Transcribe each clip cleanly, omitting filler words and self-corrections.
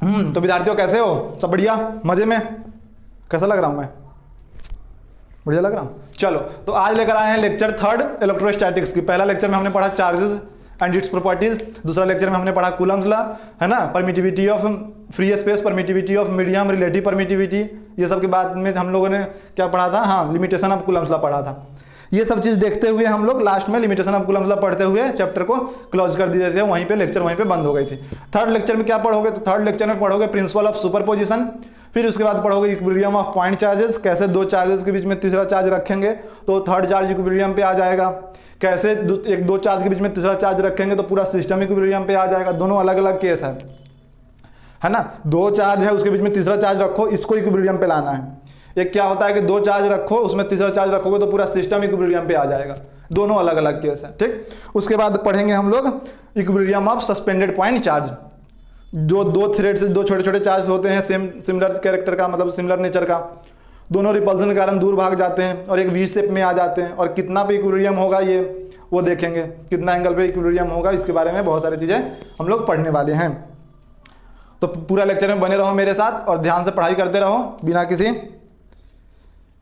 तो विद्यार्थियों कैसे हो, सब बढ़िया, मजे में? कैसा लग रहा हूं मैं? बढ़िया लग रहा हूं? चलो, तो आज लेकर आए हैं लेक्चर 3 इलेक्ट्रोस्टैटिक्स की। पहला लेक्चर में हमने पढ़ा चार्जेस एंड इट्स प्रॉपर्टीज, दूसरा लेक्चर में हमने पढ़ा कूलम्स लॉ, है ना, permittivity of free space, permittivity of medium, relative permittivity, ये सब के बाद में हम लोगों ने क्या पढ़ा था, हाँ, लिमिटेशन ऑफ कूलम्स लॉ पढ़ा था। ये सब चीज देखते हुए हम लोग लास्ट में लिमिटेशन ऑफ कूलम्स लॉ पढ़ते हुए चैप्टर को क्लोज कर दिए थे। वहीं पे लेक्चर वहीं पे बंद हो गई थी। थर्ड लेक्चर में क्या पढ़ोगे, तो थर्ड लेक्चर में पढ़ोगे प्रिंसिपल ऑफ सुपरपोजिशन, फिर उसके बाद पढ़ोगे इक्विलिब्रियम ऑफ पॉइंट चार्जेस, कैसे दो चार्जेस के बीच में तीसरा चार्ज रखेंगे तो थर्ड चार्ज इक्विलिब्रियम पे आ जाएगा, कैसे एक दो चार्ज के बीच में तीसरा चार्ज रखेंगे तो पूरा सिस्टम इक्विलिब्रियम पे आ जाएगा। दोनों अलग अलग केस है ना, दो चार्ज है उसके बीच में तीसरा चार्ज रखो, इसको इक्विलिब्रियम पे लाना है। एक क्या होता है कि दो चार्ज रखो उसमें तीसरा चार्ज रखोगे तो पूरा सिस्टम इक्विलिब्रियम पे आ जाएगा। दोनों अलग अलग केस है, ठीक। उसके बाद पढ़ेंगे हम लोग equilibrium of suspended point charge, जो दो थ्रेड से दो छोटे छोटे चार्ज होते हैं सिमिलर कैरेक्टर का, मतलब सिमिलर नेचर का, दोनों रिपल्सन के कारण दूर भाग जाते हैं और एक वी शेप में आ जाते हैं, और कितना पे इक्विलिब्रियम होगा ये वो देखेंगे, कितना एंगल पे इक्विलिब्रियम होगा, इसके बारे में बहुत सारी चीजें हम लोग पढ़ने वाले हैं। तो पूरा लेक्चर में बने रहो मेरे साथ और ध्यान से पढ़ाई करते रहो बिना किसी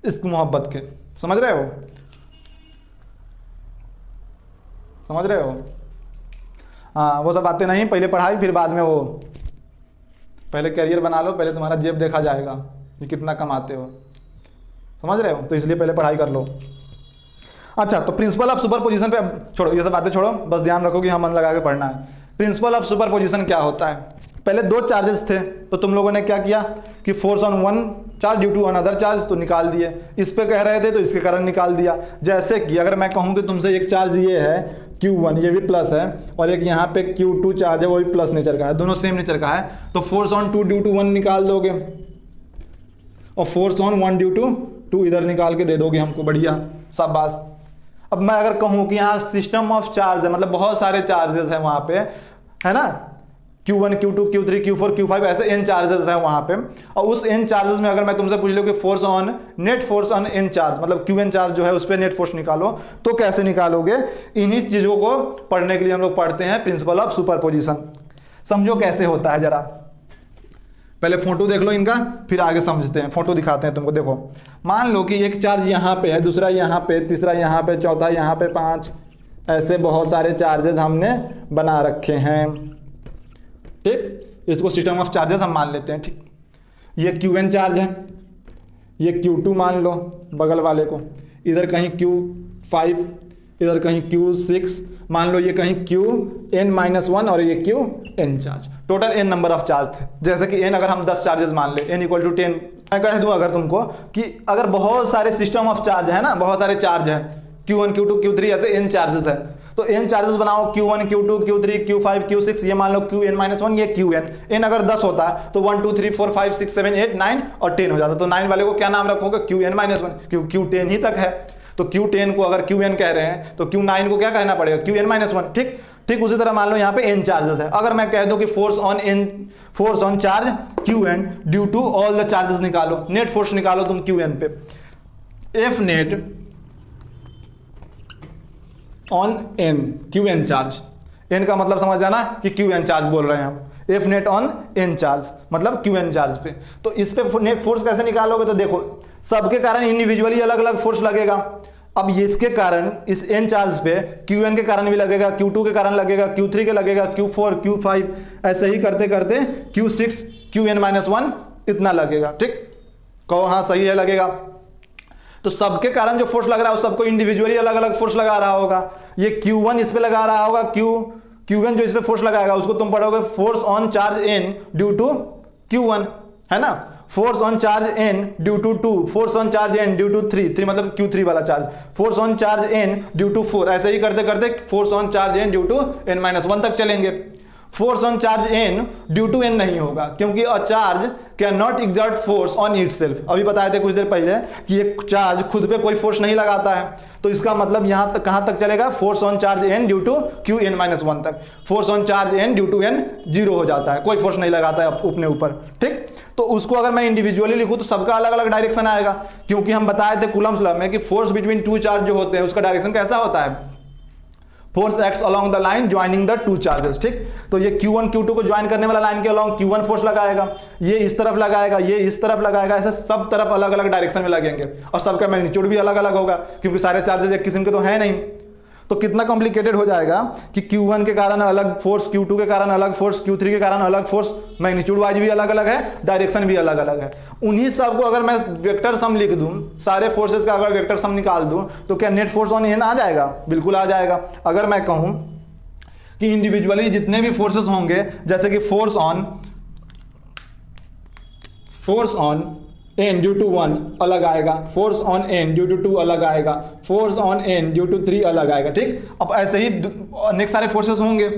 इश्क मोहब्बत के, समझ रहे हो? समझ रहे हो? हाँ, वो सब बातें नहीं, पहले पढ़ाई फिर बाद में वो, पहले कैरियर बना लो, पहले तुम्हारा जेब देखा जाएगा कि कितना कमाते हो, समझ रहे हो? तो इसलिए पहले पढ़ाई कर लो। अच्छा, तो प्रिंसिपल ऑफ सुपरपोजिशन पे अब छोड़ो, ये सब बातें छोड़ो, बस ध्यान रखो कि हाँ मन लगा के पढ़ना है। प्रिंसिपल ऑफ सुपरपोजिशन क्या होता है? पहले दो चार्जेस थे तो तुम लोगों ने क्या किया कि force on one charge due to another charge तो निकाल दिए, इस पे कह रहे थे तो इसके कारण निकाल दिया। जैसे कि अगर मैं कहूँ कि तुमसे एक चार्ज ये है Q1, ये भी प्लस है, और एक यहाँ पे Q2 चार्ज है वो भी प्लस नेचर का है, दोनों सेम नेचर का है, तो फोर्स ऑन 2 ड्यू टू 1 निकाल दोगे और फोर्स ऑन 1 ड्यू टू 2 इधर निकाल के दे दोगे हमको, बढ़िया, शाबाश। अब मैं अगर कहूँ कि यहाँ सिस्टम ऑफ चार्ज है, मतलब बहुत सारे चार्जेस हैं वहाँ पे, है ना, Q1, Q2, Q3, Q4, Q5 ऐसे n चार्जेस हैं वहाँ पे, और उस n चार्जेस में अगर मैं तुमसे पूछ लूँ कि force on net force on n charge, मतलब Qn चार्ज जो है उस पर नेट फोर्स निकालो, तो कैसे निकालोगे? इन्हीं चीज़ों को पढ़ने के लिए हम लोग पढ़ते हैं प्रिंसिपल ऑफ सुपरपोजिशन। समझो कैसे होता है जरा, पहले फोटो देख लो इनका, फिर आगे समझते हैं। फोटो दिखाते हैं तुमको, देखो। मान लो कि एक चार्ज यहाँ पे है, दूसरा यहाँ पे, तीसरा यहाँ पे, चौथा यहाँ पे, 5, ऐसे बहुत सारे चार्जेस हमने बना रखे हैं, ठीक। इसको सिस्टम ऑफ चार्जेस हम मान लेते हैं, ठीक। ये Qn चार्ज है, ये Q2 मान लो बगल वाले को, इधर कहीं Q5, इधर कहीं Q6, मान लो ये कहीं Qn-1 और ये Qn charge, total n number of charge थे। जैसे कि n अगर हम 10 चार्जेस मान ले, n = 10, मैं कह दूं अगर तुमको कि अगर बहुत सारे सिस्टम ऑफ चार्ज है ना, बहुत सारे चार्ज हैं, Q1, Q2, Q3 ऐसे n चार्जेस है, तो n चार्जेस बनाओ, Q1, Q2, Q3, Q5, Q6, ये मान लो Qn-1, ये Qn, n अगर 10 होता है तो 1 2 3 4 5 6 7 8 9 और 10 हो जाता, तो 9 वाले को क्या नाम रखोगे? Qn-1, क्यों Q10 ही तक है, तो Q10 को अगर Qn कह रहे हैं तो Q9 को क्या कहना पड़ेगा? Qn-1, ठीक। ठीक उसी तरह मान लो यहाँ पे n चार्जेस है, अगर मैं कह दूं कि force on charge Qn due to all the charges निकालो, नेट फोर्स निकालो तुम Qn पे, F net on n, Qn charge, n का मतलब समझ जाना कि Qn चार्ज बोल रहे हैं हम, F net on n charge मतलब Qn चार्ज पे। तो इस पे नेट फोर्स कैसे निकालोगे? तो देखो, सबके कारण इंडिविजुअली अलग अलग फोर्स लगेगा। अब इसके कारण इस n चार्ज पे Qn के कारण भी लगेगा, Q2 के कारण लगेगा, Q3 के लगेगा, Q4, Q5, ऐसे ही करते करते Q6, Qn-1 इतना लगेगा, ठीक। कहो हाँ सही है, लगेगा। तो सबके कारण जो फोर्स लग रहा है सबको इंडिविजुअली अलग अलग फोर्स लगा रहा होगा। ये Q1 इस पे लगा रहा होगा, Qn जो इस पे फोर्स लगाएगा उसको तुम पढ़ोगे force on charge n due to Q1, है ना, force on charge n due to 2, force on charge n due to 3 मतलब Q3 वाला charge, force on charge n due to 4, ऐसे ही करते करते force on charge n due to n-1 तक चलेंगे। Force on charge n due to n नहीं होगा, क्योंकि a charge cannot exert force on itself. अभी बताए थे कुछ देर पहले कि एक चार्ज खुद पे कोई फोर्स नहीं लगाता है, तो इसका मतलब यहाँ तक कहाँ तक चलेगा? Force on charge n due to Qn-1 तक। Force on charge n due to n 0 हो जाता है, कोई फोर्स नहीं लगाता है अपने ऊपर, ठीक। तो उसको अगर मैं इंडिविजुअली लिखूँ तो सबका अलग अलग डायरेक्शन आएगा, क्योंकि हम बताए थे कूलम्स लॉ में कि फोर्स बिटवीन टू चार्ज जो होते हैं उसका डायरेक्शन कैसा होता है? Force acts along the line joining the two charges, ठीक। तो ये Q1 Q2 को ज्वाइन करने वाला लाइन के अलोंग Q1 फोर्स लगाएगा, ये इस तरफ लगाएगा, ये इस तरफ लगाएगा, ऐसे सब तरफ अलग अलग डायरेक्शन में लगेंगे और सबका मैग्नीट्यूड भी अलग अलग होगा क्योंकि सारे चार्जेस एक किस्म के तो है नहीं। तो कितना कॉम्प्लिकेटेड हो जाएगा कि Q1 के कारण अलग फोर्स, Q2 के कारण अलग फोर्स, Q3 के कारण अलग फोर्स, मैग्नीट्यूड वाइज भी अलग अलग है, डायरेक्शन भी अलग अलग है। उन्हीं सब को अगर मैं वेक्टर सम लिख दूं, सारे फोर्सेस का अगर वेक्टर सम निकाल दूं तो क्या नेट फोर्स ऑन एन आ जाएगा? बिल्कुल आ जाएगा। अगर मैं कहूं कि इंडिविजुअली जितने भी फोर्सेस होंगे, जैसे कि force on n due to 1 अलग आएगा, force on n due to 2 अलग आएगा, force on n due to 3 अलग आएगा, ठीक। अब ऐसे ही नेक्स्ट सारे फोर्सेस होंगे,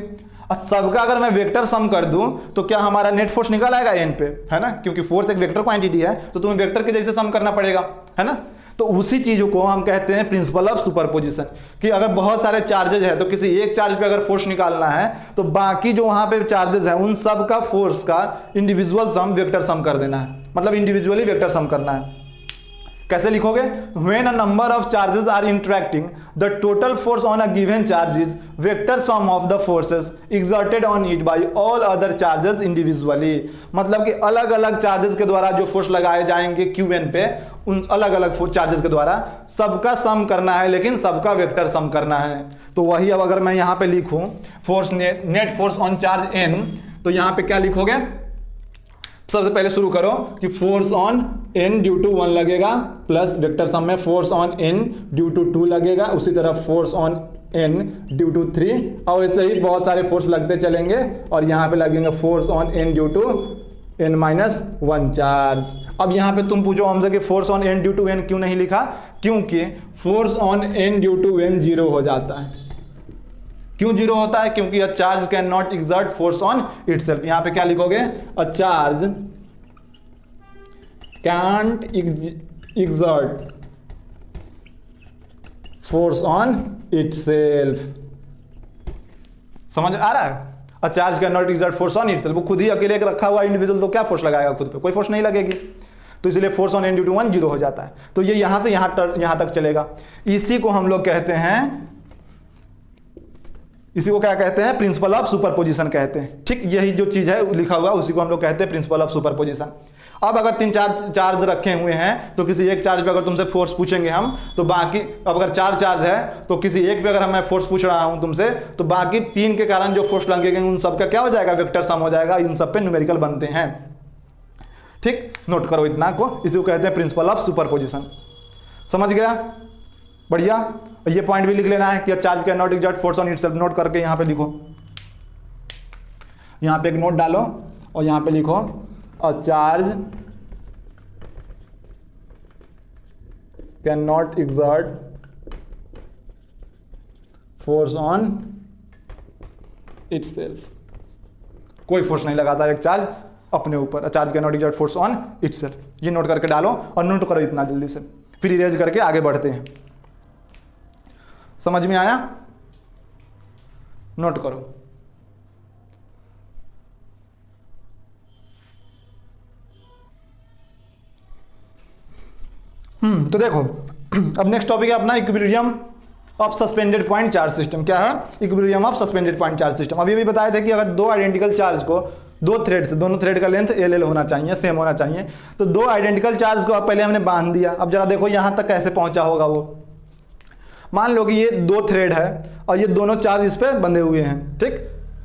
सबका अगर मैं वेक्टर सम कर दूं तो क्या हमारा नेट फोर्स निकल आएगा n पे, है ना, क्योंकि फोर्स एक वेक्टर क्वांटिटी है तो तुम्हें वेक्टर के जैसे सम करना पड़ेगा, है ना। तो उसी चीज को हम कहते हैं प्रिंसिपल ऑफ सुपरपोजिशन, कि अगर बहुत सारे चार्जेज है तो किसी एक चार्ज पे अगर फोर्स निकालना है तो बाकी जो वहां पे चार्जेस है उन सब का फोर्स का इंडिविजुअल सम वेक्टर सम कर देना है, मतलब इंडिविजुअली वेक्टर सम करना है। कैसे लिखोगे? When a number of charges are interacting the total force on a given charge is vector sum of the forces exerted on it by all other charges individually. मतलब कि अलग अलग charges के द्वारा जो फोर्स लगाए जाएंगे Qn पे, उन अलग अलग चार्जेस के द्वारा सबका सम करना है, लेकिन सबका वेक्टर सम करना है। तो वही अब अगर मैं यहां पे लिखूं force net force on charge n, तो यहां पे क्या लिखोगे? सबसे पहले शुरू करो कि force on n due to 1 लगेगा प्लस वेक्टर सम में force on n due to 2 लगेगा, उसी तरह force on n due to 3, और ऐसे ही बहुत सारे फोर्स लगते चलेंगे और यहाँ पे लगेंगे force on n due to n-1 charge. अब यहाँ पे तुम पूछो हमसे कि force on n due to n क्यों नहीं लिखा? क्योंकि force on n due to n 0 हो जाता है। क्यों 0 होता है? क्योंकि a charge cannot exert force on itself. यहां पे क्या लिखोगे? A charge can't exert force on itself. समझ आ रहा है? A charge cannot exert force on itself. वो खुद ही अकेले रखा हुआ इंडिविजुअल तो क्या फोर्स लगाएगा खुद पे? कोई फोर्स नहीं लगेगी। तो इसलिए force on n due to 1 0 हो जाता है। तो ये यहां से यहां तक चलेगा। इसी को हम लोग कहते हैं, इसी को क्या कहते हैं? प्रिंसिपल ऑफ सुपरपोजिशन कहते हैं। ठीक, यही जो चीज है लिखा हुआ उसी को हम लोग कहते हैं प्रिंसिपल ऑफ सुपरपोजिशन। अब अगर 3-4 चार्ज रखे हुए हैं तो किसी एक चार्ज पे अगर तुमसे फोर्स पूछेंगे हम, तो बाकी, अब अगर 4 चार्ज है तो किसी एक पे अगर मैं फोर्स पूछ रहा हूं तुमसे, तो बाकी 3 के कारण जो फोर्स लगेंगे उन सब का क्या हो जाएगा? वेक्टर सम हो जाएगा। इन सब पे न्यूमेरिकल बनते हैं। ठीक, नोट करो इतना को, इसी को कहते हैं प्रिंसिपल ऑफ सुपरपोजिशन। समझ गया? बढ़िया। ये पॉइंट भी लिख लेना है कि charge cannot exert force on itself. Note करके यहां पे लिखो, यहां पे एक नोट डालो और यहां पे लिखो अ charge cannot exert force on itself. कोई फोर्स नहीं लगाता एक चार्ज अपने ऊपर। अ charge cannot exert force on itself. ये नोट करके डालो और नोट करो इतना जल्दी से, फिर इरेज करके आगे बढ़ते हैं। समझ में आया? नोट करो। तो देखो, अब नेक्स्ट टॉपिक है अपना equilibrium of suspended point charge system. क्या है? Equilibrium of suspended point charge system. अभी भी बताए थे कि अगर दो आइडेंटिकल चार्ज को दो थ्रेड से, दोनों थ्रेड का लेंथ एल होना चाहिए, सेम होना चाहिए, तो दो आइडेंटिकल चार्ज को अब पहले हमने बांध दिया। अब जरा देखो यहां तक कैसे पहुंचा होगा वो। मान लो कि ये 2 थ्रेड है और ये दोनों चार्ज इस पे बंधे हुए हैं। ठीक,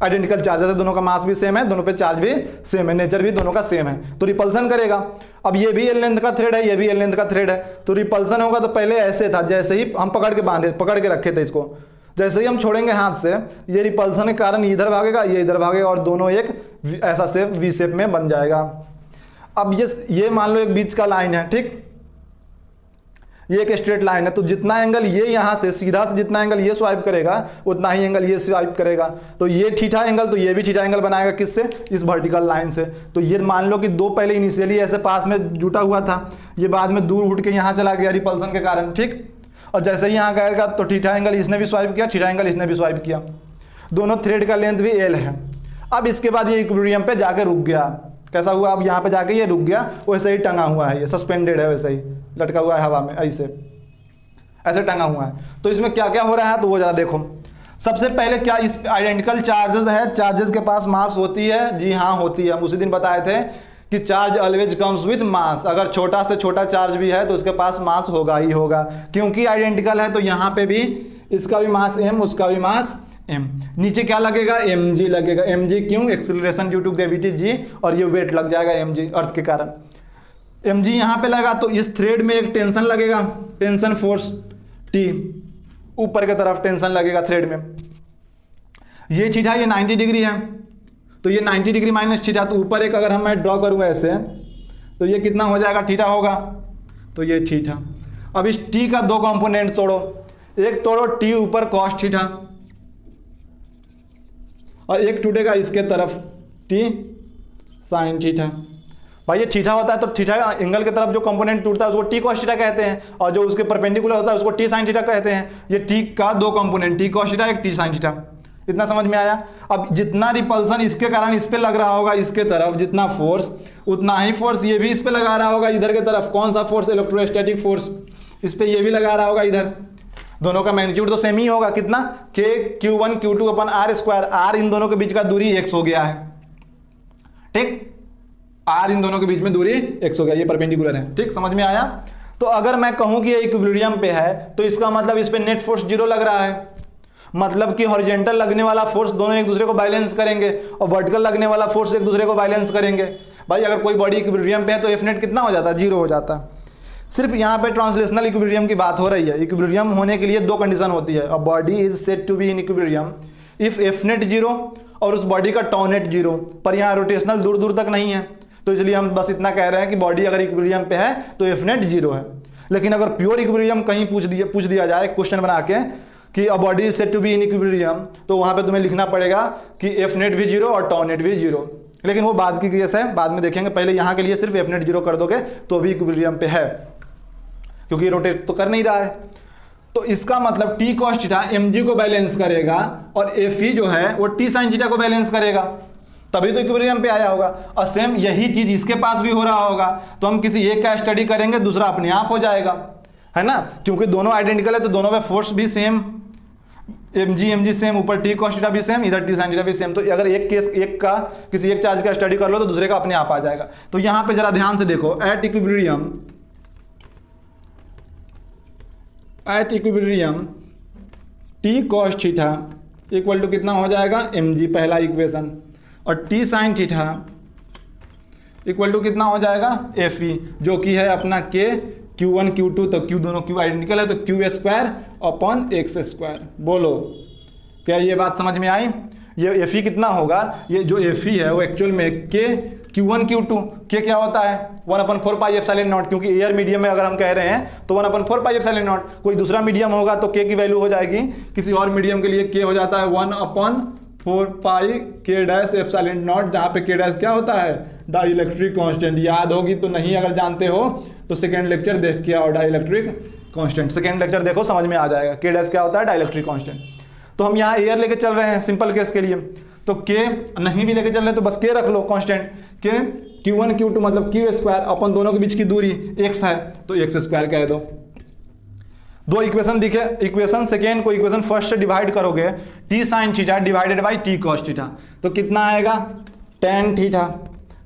आइडेंटिकल चार्जेस है, दोनों का मास भी सेम है, दोनों पे चार्ज भी सेम है, नेचर भी दोनों का सेम है, तो रिपल्सन करेगा। अब ये भी एल लेंथ का थ्रेड है, ये भी एल लेंथ का थ्रेड है, तो रिपल्सन होगा। तो पहले ऐसे था, जैसे ही हम पकड़ के रखे थे इसको, जैसे ही हम छोड़ेंगे हाथ से, ये रिपल्सन के कारण इधर भागेगा, ये इधर भागेगा और दोनों एक ऐसा शेप वी शेप में बन जाएगा। अब ये मान लो एक बीच का लाइन है। ठीक, ये एक स्ट्रेट लाइन है, तो जितना एंगल ये यहां से सीधा से जितना एंगल ये स्वाइप करेगा उतना ही एंगल ये स्वाइप करेगा। तो ये थीटा एंगल, तो ये भी थीटा एंगल बनाएगा। किससे? इस वर्टिकल लाइन से। तो ये मान लो कि दो पहले इनिशियली ऐसे पास में जुटा हुआ था, ये बाद में दूर उठ के यहाँ चला गया रिपल्सन के कारण। ठीक, और जैसे ही यहाँ गएगा तो थीटा एंगल इसने भी स्वाइप किया, थीटा एंगल इसने भी स्वाइप किया। दोनों थ्रेड का लेंथ भी एल है। अब इसके बाद ये इक्विलिब्रियम पे जाके रुक गया। कैसा हुआ? अब यहाँ पे जाके ये रुक गया, वैसे ही टंगा हुआ है, ये सस्पेंडेड है, वैसे ही लटका हुआ है हवा में, ऐसे टंगा हुआ है। तो इसमें क्या क्या हो रहा है तो वो जरा देखो। सबसे पहले क्या इस आइडेंटिकल चार्जेस है, चार्जेस के पास मास होती है? जी हाँ होती है। हम उसी दिन बताए थे कि charge always comes with mass. अगर छोटा से छोटा चार्ज भी है तो उसके पास मास होगा ही होगा, क्योंकि आइडेंटिकल है। तो यहाँ पे भी इसका भी मास m, उसका भी मास m। नीचे क्या लगेगा? mg लगेगा। mg क्यों? Acceleration due to gravity g, और ये वेट लग जाएगा mg अर्थ के कारण। mg यहाँ पे लगा तो इस थ्रेड में एक टेंशन लगेगा, टेंशन फोर्स T, ऊपर की तरफ टेंशन लगेगा थ्रेड में। ये थीटा, ये 90 डिग्री है, तो ये 90 डिग्री माइनस थीटा, तो ऊपर एक अगर हम मैं ड्रॉ करूँगा ऐसे, तो ये कितना हो जाएगा? थीटा होगा, तो ये थीटा। अब इस T का दो कंपोनेंट तोड़ो, एक तोड़ो T ऊपर कॉस थीटा, और एक टूटेगा इसके तरफ T साइन थीटा। भाई ये थीटा होता है तो थीटा एंगल की तरफ जो कंपोनेंट टूटता है उसको टी कॉस थीटा कहते हैं, और जो उसके परपेंडिकुलर होता है उसको टी साइन थीटा कहते हैं। ये टी का दो कंपोनेंट, टी कॉस थीटा, एक टी साइन थीटा। इतना समझ में आया? अब जितना रिपल्सन इसके कारण इस पे लग रहा होगा इसके तरफ, जितना फोर्स, उतना ही फोर्स ये भी इस पे लगा रहा होगा इधर की तरफ। कौन सा फोर्स? Electrostatic force. इस पे ये भी लगा रहा होगा इधर। दोनों का मैग्नीट्यूड तो सेम ही होगा, कितना? k q1 q2 अपन r स्क्वायर। r इन दोनों के बीच का दूरी x हो गया है, ठीक? r इन दोनों के बीच में दूरी x हो गया, ये परपेंडिकुलर है, ठीक? समझ में आया? तो अगर मैं कहूं कि ये इक्विलिब्रियम पे है तो इसका मतलब इस पे नेट फोर्स 0 लग रहा है, मतलब कि हॉरिजॉन्टल लगने वाला फोर्स दोनों एक दूसरे को बैलेंस करेंगे, और वर्टिकल लगने वाला फोर्स एक दूसरे को बैलेंस करेंगे। भाई अगर कोई बॉडी इक्विलिब्रियम पे है तो एफ नेट कितना हो जाता है? 0 हो जाता है। सिर्फ यहाँ पे ट्रांसलेशनल इक्विलिब्रियम की बात हो रही है। इक्विलिब्रियम होने के लिए दो कंडीशन होती है। A body is said to be in equilibrium if F net 0 और उस बॉडी का टॉ नेट 0, पर यहाँ रोटेशनल दूर दूर तक नहीं है, तो इसलिए हम बस इतना कह रहे हैं कि बॉडी अगर इक्विलिब्रियम पे है तो एफ नेट 0 है। लेकिन अगर प्योर इक्विलिब्रियम कहीं पूछ दिया जाए क्वेश्चन बना के कि a body is said to be in equilibrium, तो वहाँ पे तुम्हें लिखना पड़ेगा कि एफ नेट भी 0 और टॉ नेट भी 0। लेकिन वो बाद की केस है, बाद में देखेंगे। पहले यहाँ के लिए सिर्फ एफ नेट 0 कर दोगे तो भी इक्विलिब्रियम पे है, क्योंकि रोटेट तो कर नहीं रहा है। तो इसका मतलब टी कॉस थीटा mg को बैलेंस करेगा और fe जो है वो टी साइन थीटा को बैलेंस करेगा, तभी तो इक्विलिब्रियम पे आया होगा। और सेम यही चीज इसके पास भी हो रहा होगा, तो हम किसी एक का स्टडी करेंगे दूसरा अपने आप हो जाएगा, है ना? क्योंकि दोनों आइडेंटिकल है तो दोनों में फोर्स भी सेम, mg सेम, ऊपर टी कॉस थीटा भी सेम, इधर टी साइन थीटा भी सेम। तो अगर एक केस एक का किसी एक चार्ज का स्टडी कर लो तो दूसरे का अपने आप आ जाएगा। तो यहाँ पे जरा ध्यान से देखो, at equilibrium T cos theta equal to कितना हो जाएगा? mg, पहला इक्वेशन, और T sine theta equal to कितना हो जाएगा? fe, जो कि है अपना k q1 q2, तो q दोनों q आइडेंटिकल है तो q square upon x square. बोलो क्या ये बात समझ में आई? ये fe कितना होगा? ये जो fe है वो एक्चुअल में k q1 q2, k क्या होता है? 1/4 पाई एप्सिलॉन नॉट, क्योंकि एयर मीडियम में अगर हम कह रहे हैं तो 1/4 पाई एप्सिलॉन नॉट। कोई दूसरा मीडियम होगा तो k की वैल्यू हो जाएगी, किसी और मीडियम के लिए k हो जाता है 1/4 पाई k डैश एप्सिलॉन नॉट, जहाँ पे k डैश क्या होता है? Dielectric constant. याद होगी तो नहीं, अगर जानते हो तो सेकेंड लेक्चर देख के आओ, डाइलेक्ट्रिक कांस्टेंट सेकेंड लेक्चर देखो, समझ में आ जाएगा k डैश क्या होता है? Dielectric constant. तो हम यहाँ एयर लेके चल रहे हैं सिंपल केस के लिए, तो k नहीं भी लेके चल रहे तो बस k रख लो कांस्टेंट, k q1 q2 मतलब q स्क्वायर अपन दोनों के बीच की दूरी x है तो x स्क्वायर कह दो। दो इक्वेशन दिखे, इक्वेशन सेकेंड को इक्वेशन फर्स्ट से डिवाइड करोगे, t sign theta divided by t cos theta, तो कितना आएगा? tan theta.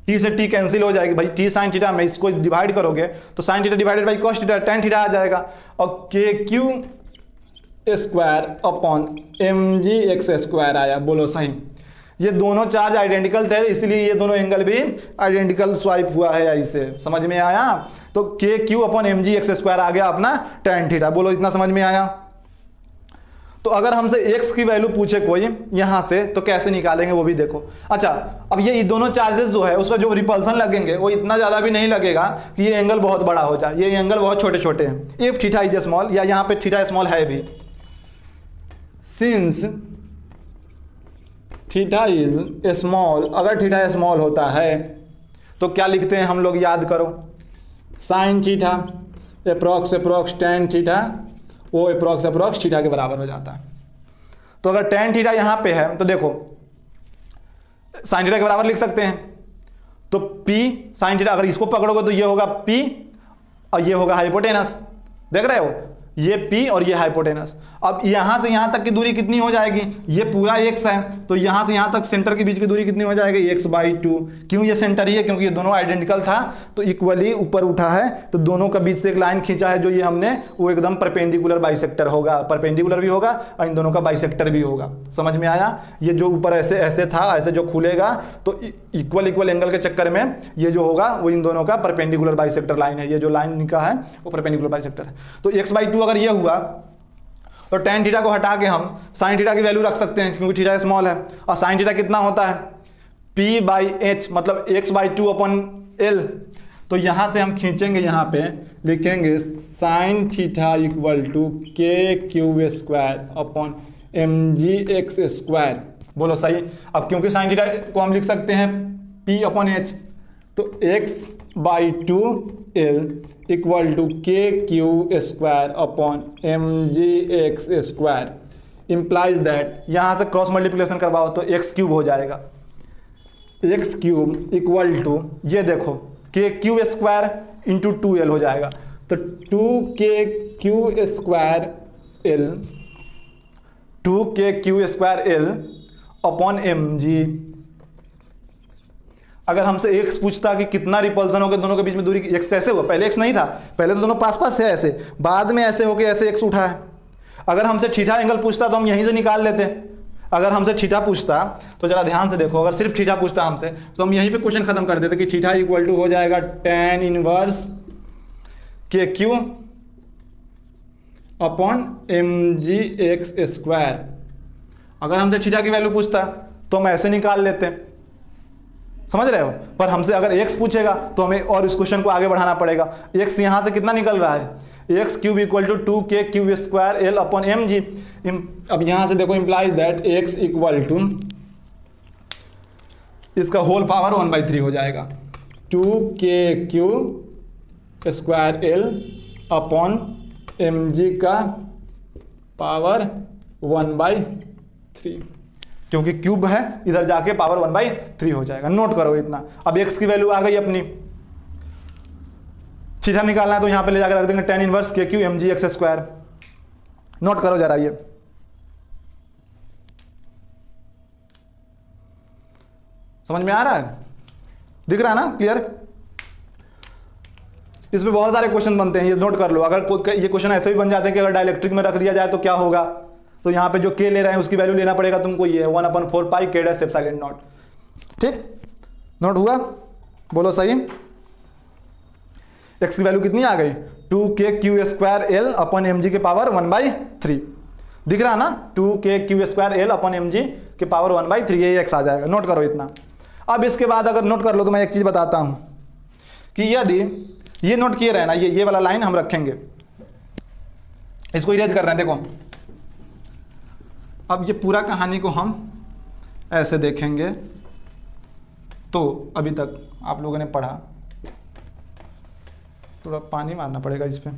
t से t कैंसिल हो जाएगी भाई, t साइन थीटा में इसको डिवाइड करोगे तो sine theta divided by cos theta, tan theta आ जाएगा, और k q square upon mg x square आया। बोलो सही? ये दोनों चार्ज आइडेंटिकल थे इसलिए ये दोनों एंगल भी आइडेंटिकल स्वाइप हुआ है ऐसे, समझ में आया? तो k q upon mg x square आ गया अपना tan थीटा। बोलो इतना समझ में आया? तो अगर हमसे x की वैल्यू पूछे कोई यहाँ से तो कैसे निकालेंगे वो भी देखो। अच्छा, अब ये दोनों चार्जेस जो है उस पर जो रिपल्सन लगेंगे वो इतना ज़्यादा भी नहीं लगेगा कि ये एंगल बहुत बड़ा हो जाए, ये एंगल बहुत छोटे छोटे हैं। इफ थीटा इज स्मॉल, या यहाँ पे थीटा स्मॉल है भी, सिंस थीटा इज स्मॉल, अगर थीटा स्मॉल होता है तो क्या लिखते हैं हम लोग? याद करो, sine theta approx tan theta वो अप्रॉक्स थीटा के बराबर हो जाता है। तो अगर tan थीटा यहाँ पे है तो देखो साइन थीटा के बराबर लिख सकते हैं, तो p साइन थीटा, अगर इसको पकड़ोगे तो ये होगा p और ये होगा हाइपोटेनस। देख रहे हो? ये P और ये हाइपोटेनस। अब यहाँ से यहाँ तक की दूरी कितनी हो जाएगी, ये पूरा x है, तो यहाँ से यहाँ तक सेंटर के बीच की दूरी कितनी हो जाएगी, x/2। क्यों, ये सेंटर ही है, क्योंकि ये दोनों आइडेंटिकल था तो इक्वली ऊपर उठा है, तो दोनों का बीच से एक लाइन खींचा है जो ये हमने, वो एकदम परपेंडिकुलर बाइसेक्टर होगा, परपेंडिकुलर भी होगा और इन दोनों का बाइसेक्टर भी होगा। समझ में आया? ये जो ऊपर ऐसे ऐसे था, ऐसे जो खुलेगा तो इक्वल एंगल के चक्कर में ये जो होगा वो इन दोनों का परपेंडिकुलर बाइसेक्टर लाइन है। ये जो लाइन निकला है वो परपेंडिकुलर बाइसेक्टर है। तो x/2 अगर ये हुआ तो tan थीटा को हटा के हम sin थीटा की वैल्यू रख सकते हैं, क्योंकि थीटा स्मॉल है। और sin थीटा कितना होता है, P/h, मतलब x/2/L। तो यहाँ से हम खींचेंगे, यहाँ पे लिखेंगे sin theta equal to KQ² बोलो सही। अब क्योंकि sin थीटा को हम लिख सकते हैं P/h, तो x/2L equal to KQ²/mgx², implies that, यहाँ से क्रॉस मल्टीप्लिकेशन करवाओ तो x³ हो जाएगा। x³ इक्वल टू, ये देखो KQ² इंटू 2L हो जाएगा, तो 2KQ²L/mg। अगर हमसे x पूछता कि कितना रिपल्सन हो गया दोनों के बीच में दूरी, x कैसे हुआ, पहले x नहीं था, पहले तो दोनों पास पास थे ऐसे, बाद में ऐसे होके ऐसे x उठा है। अगर हमसे थीटा एंगल पूछता तो हम यहीं से निकाल लेते। अगर हमसे थीटा पूछता तो जरा ध्यान से देखो, अगर सिर्फ थीटा पूछता हमसे तो हम यहीं पे क्वेश्चन खत्म कर देते कि थीटा इक्वल टू हो जाएगा tan इनवर्स KQ/mgx²। अगर हमसे थीटा की वैल्यू पूछता तो हम ऐसे निकाल लेते, समझ रहे हो। पर हमसे अगर x पूछेगा तो हमें और इस क्वेश्चन को आगे बढ़ाना पड़ेगा। x यहाँ से कितना निकल रहा है, x³ इक्वल टू 2KQ²L/mg। अब यहाँ से देखो, implies that x equal to, इसका होल पावर 1/3 हो जाएगा, 2KQ²L/mg का पावर 1/3, क्योंकि क्यूब है, इधर जाके पावर 1/3 हो जाएगा। नोट करो इतना। अब x की वैल्यू आ गई अपनी, थीटा निकालना है तो यहाँ पे ले जाकर रख देंगे tan इनवर्स KQ/mgx²। नोट करो जरा, ये समझ में आ रहा है, दिख रहा है ना, क्लियर। इसमें बहुत सारे क्वेश्चन बनते हैं, ये नोट कर लो। अगर ये क्वेश्चन ऐसे भी बन जाते हैं कि अगर डाइलेक्ट्रिक में रख दिया जाए तो क्या होगा, तो यहाँ पे जो k ले रहे हैं उसकी वैल्यू लेना पड़ेगा तुमको, ये 1/4 पाई k'(ε0)। ठीक, नोट हुआ, बोलो सही। x की वैल्यू कितनी आ गई, 2KQ²L/mg के पावर 1/3, दिख रहा ना, 2KQ²L/mg के पावर 1/3, ये x आ जाएगा। नोट करो इतना। अब इसके बाद अगर नोट कर लो तो मैं एक चीज बताता हूं कि यदि ये नोट किए रहे ना, ये वाला लाइन हम रखेंगे, इसको इरेज कर रहे हैं, देखो। अब ये पूरा कहानी को हम ऐसे देखेंगे तो अभी तक आप लोगों ने पढ़ा, थोड़ा पानी मारना पड़ेगा इस पे।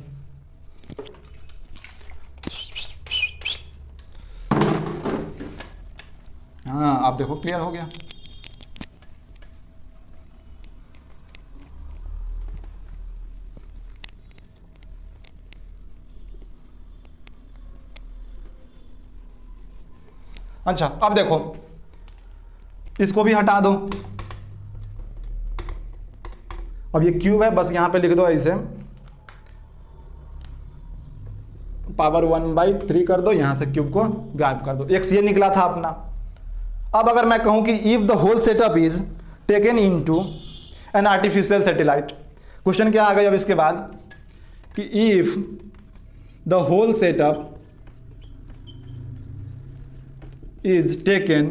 हाँ, आप देखो क्लियर हो गया। अच्छा, अब देखो, इसको भी हटा दो। अब ये क्यूब है, बस यहां पे लिख दो ऐसे, पावर 1/3 कर दो, यहां से क्यूब को गायब कर दो। x ये निकला था अपना। अब अगर मैं कहूं कि if the whole setup is taken into an artificial satellite, question क्या आ गया अब इसके बाद कि इफ द होल सेटअप is taken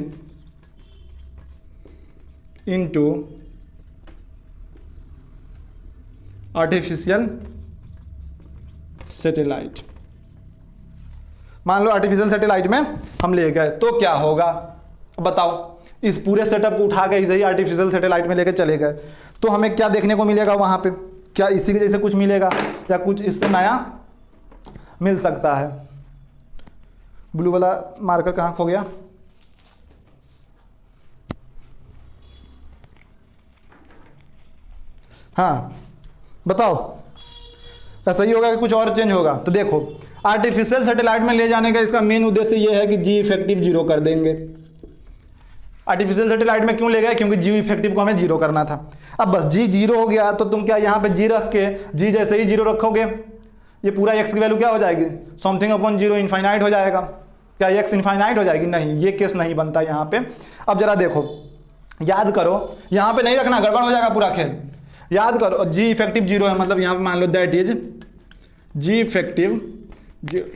into artificial satellite। मान लो आर्टिफिशियल सैटेलाइट में हम ले गए तो क्या होगा बताओ। इस पूरे सेटअप को उठा के इसे ही आर्टिफिशियल सैटेलाइट में लेके चले गए तो हमें क्या देखने को मिलेगा वहां पे, क्या इसी के जैसे कुछ मिलेगा या कुछ इससे नया मिल सकता है। ब्लू वाला मार्कर कहाँ खो गया, हाँ बताओ, ऐसा ही होगा कि कुछ और चेंज होगा। तो देखो आर्टिफिशियल सैटेलाइट में ले जाने का इसका मेन उद्देश्य ये है कि जी इफेक्टिव जीरो कर देंगे। आर्टिफिशियल सैटेलाइट में क्यों ले गए? क्योंकि जी इफेक्टिव को हमें जीरो करना था। अब बस जी जीरो हो गया तो तुम क्या यहाँ पे जी रख के जी जैसे ही जीरो रखोगे ये पूरा एक्स की वैल्यू क्या हो जाएगी? समथिंग अपॉन जीरो, इनफाइनाइट हो जाएगा। क्या एक्स इनफाइनाइट हो जाएगी? नहीं, ये केस नहीं बनता यहाँ पे। अब जरा देखो, याद करो, यहाँ पे नहीं रखना, गड़बड़ हो जाएगा पूरा खेल। याद करो जी इफेक्टिव जीरो है, मतलब यहाँ पे मान लो दैट इज जी इफेक्टिव।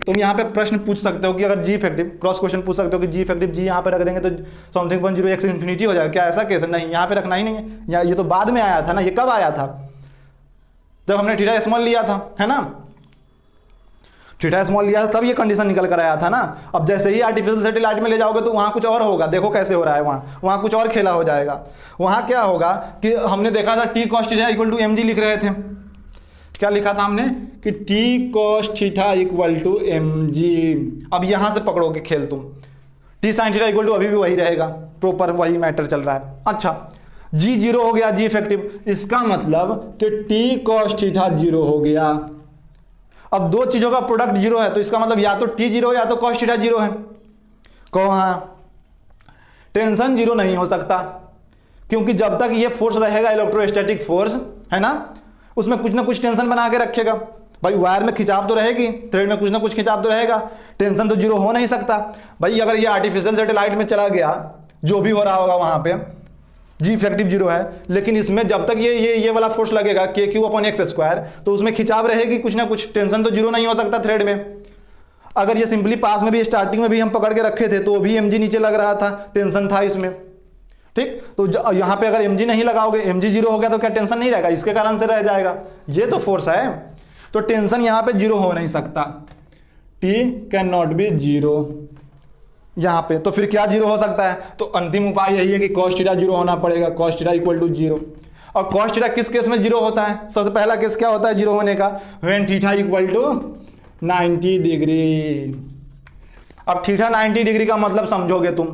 तुम यहाँ पे प्रश्न पूछ सकते हो कि अगर जी इफेक्टिव, क्रॉस क्वेश्चन पूछ सकते हो कि जी इफेक्टिव जी यहाँ पे रख देंगे तो something upon zero x infinity हो जाएगा। क्या ऐसा केस है? नहीं, यहाँ पे रखना ही नहीं है। ये तो बाद में आया था ना, ये कब आया था? जब हमने थीटा स्मॉल लिया था, है ना, थीटा स्मॉल लिया था तब ये कंडीशन निकल कर आया था ना। अब जैसे ही आर्टिफिशियल सैटेलाइट में ले जाओगे तो वहाँ कुछ और होगा। देखो कैसे हो रहा है, वहाँ कुछ और खेला हो जाएगा। वहाँ क्या होगा कि हमने देखा था T cos theta equal to M G लिख रहे थे। क्या लिखा था हमने कि T cos theta equal to M G. अब यहाँ से पकड़ोगे खेल तुम, T sine theta equal to अभी भी वही रहेगा, प्रॉपर वही मैटर चल रहा है। अच्छा, जी जीरो हो गया, जी इफेक्टिव, इसका मतलब कि टी कॉस थीटा जीरो हो गया। अब दो चीजों का प्रोडक्ट जीरो है तो इसका मतलब या तो टी जीरो या तो कॉस थीटा जीरो है। कहो हाँ, टेंशन जीरो नहीं हो सकता, क्योंकि जब तक ये फोर्स रहेगा इलेक्ट्रोस्टैटिक फोर्स, है ना, उसमें कुछ ना कुछ टेंशन बना के रखेगा। भाई वायर में खिंचाव तो रहेगी, थ्रेड में कुछ ना कुछ खिंचाव तो रहेगा, टेंशन तो जीरो हो नहीं सकता। भाई अगर ये आर्टिफिशियल सैटेलाइट में चला गया, जो भी हो रहा होगा वहां पे जी इफेक्टिव जीरो है, लेकिन इसमें जब तक ये वाला फोर्स लगेगा के क्यू अपॉन एक्स स्क्वायर, तो उसमें खिंचाव रहेगी कुछ ना कुछ, टेंशन तो जीरो नहीं हो सकता थ्रेड में। अगर ये सिंपली पास में भी स्टार्टिंग में भी हम पकड़ के रखे थे तो भी एम जी नीचे लग रहा था, टेंशन था इसमें, ठीक। तो यहाँ पे अगर एम जी नहीं लगाओगे, एम जी जीरो हो गया तो क्या टेंशन नहीं रहेगा? इसके कारण से रह जाएगा, ये तो फोर्स है, तो टेंशन यहाँ पे जीरो हो नहीं सकता। T can not be zero यहाँ पे, तो फिर क्या जीरो हो सकता है? तो अंतिम उपाय यही है कि कॉस थीटा जीरो होना पड़ेगा, cos theta equal to zero. और कॉस थीटा किस केस में जीरो होता है? सबसे पहला केस क्या होता है जीरो होने का? When theta equal to 90 degree. अब थीटा 90 डिग्री का मतलब समझोगे तुम,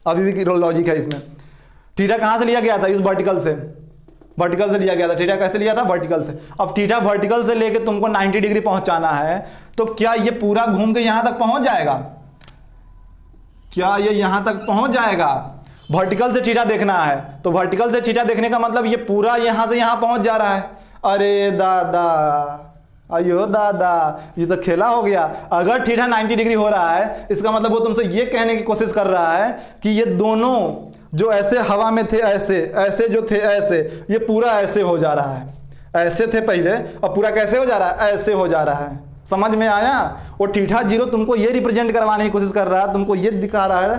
अभी भी लॉजिक है इसमें। थीटा कहाँ से लिया गया था? इस वर्टिकल से, वर्टिकल से लिया गया था। थीटा कैसे लिया था? वर्टिकल से। अब थीटा वर्टिकल से लेके तुमको 90 डिग्री पहुंचाना है, तो क्या ये पूरा घूम के यहां तक पहुंच जाएगा? क्या ये यहां तक पहुंच जाएगा? वर्टिकल से थीटा देखना है, तो वर्टिकल से थीटा देखने का मतलब ये पूरा यहां से यहां पहुंच जा रहा है। अरे दादा, अयो दादा, ये तो खेला हो गया। अगर थीटा 90 डिग्री हो रहा है, इसका मतलब वो तुमसे ये कहने की कोशिश कर रहा है कि ये दोनों जो ऐसे हवा में थे, ऐसे ऐसे जो थे ऐसे, ये पूरा ऐसे हो जा रहा है। ऐसे थे पहले, अब पूरा कैसे हो जा रहा है? ऐसे हो जा रहा है। समझ में आया? और थीटा जीरो तुमको ये रिप्रेजेंट करवाने की कोशिश कर रहा है, तुमको ये दिखा रहा है,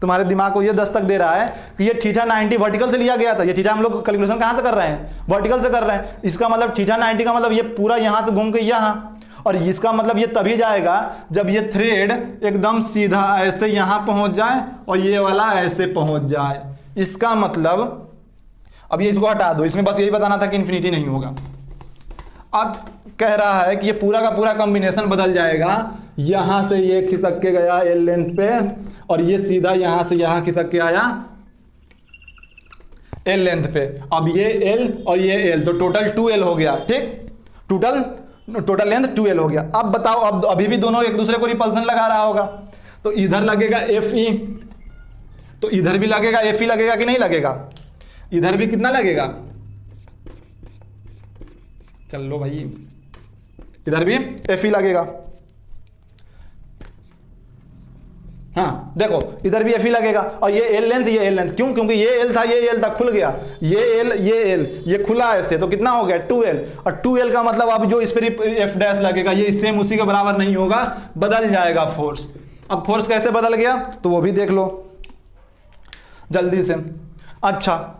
तुम्हारे दिमाग को ये दस्तक दे रहा है कि ये थीटा 90 वर्टिकल से लिया गया था। ये थीटा हम लोग कैलकुलेशन कहाँ से कर रहे हैं? वर्टिकल से कर रहे हैं। इसका मतलब थीटा 90 का मतलब ये पूरा यहाँ से घूम के यहाँ, और इसका मतलब ये तभी जाएगा जब ये थ्रेड एकदम सीधा ऐसे यहाँ पहुँच जाए और ये वाला ऐसे पहुँच जाए। इसका मतलब, अब ये इसको हटा दो, इसमें बस यही बताना था कि इन्फिनिटी नहीं होगा। अब कह रहा है कि ये पूरा का पूरा कॉम्बिनेशन बदल जाएगा। यहां से ये खिसक के गया एल लेंथ पे, और ये सीधा यहां से यहां खिसक के आया एल लेंथ पे। अब ये एल और ये एल, तो टोटल 2L हो गया, ठीक। टोटल लेंथ 2L हो गया। अब बताओ, अब अभी भी दोनों एक दूसरे को रिपल्सन लगा रहा होगा, तो इधर लगेगा Fe, तो इधर भी लगेगा Fe, लगेगा कि नहीं लगेगा? इधर भी कितना लगेगा? चल लो भाई, इधर भी Fe लगेगा। हाँ देखो, इधर भी Fe लगेगा, और ये एल लेंथ, ये एल लेंथ, क्यों? क्योंकि ये एल था, ये एल था, खुल गया, ये एल, ये एल, ये खुला ऐसे, तो कितना हो गया? 2L। और 2L का मतलब अब जो इस पर F डैश लगेगा, ये सेम उसी के बराबर नहीं होगा, बदल जाएगा फोर्स। अब फोर्स कैसे बदल गया तो वो भी देख लो जल्दी से। अच्छा,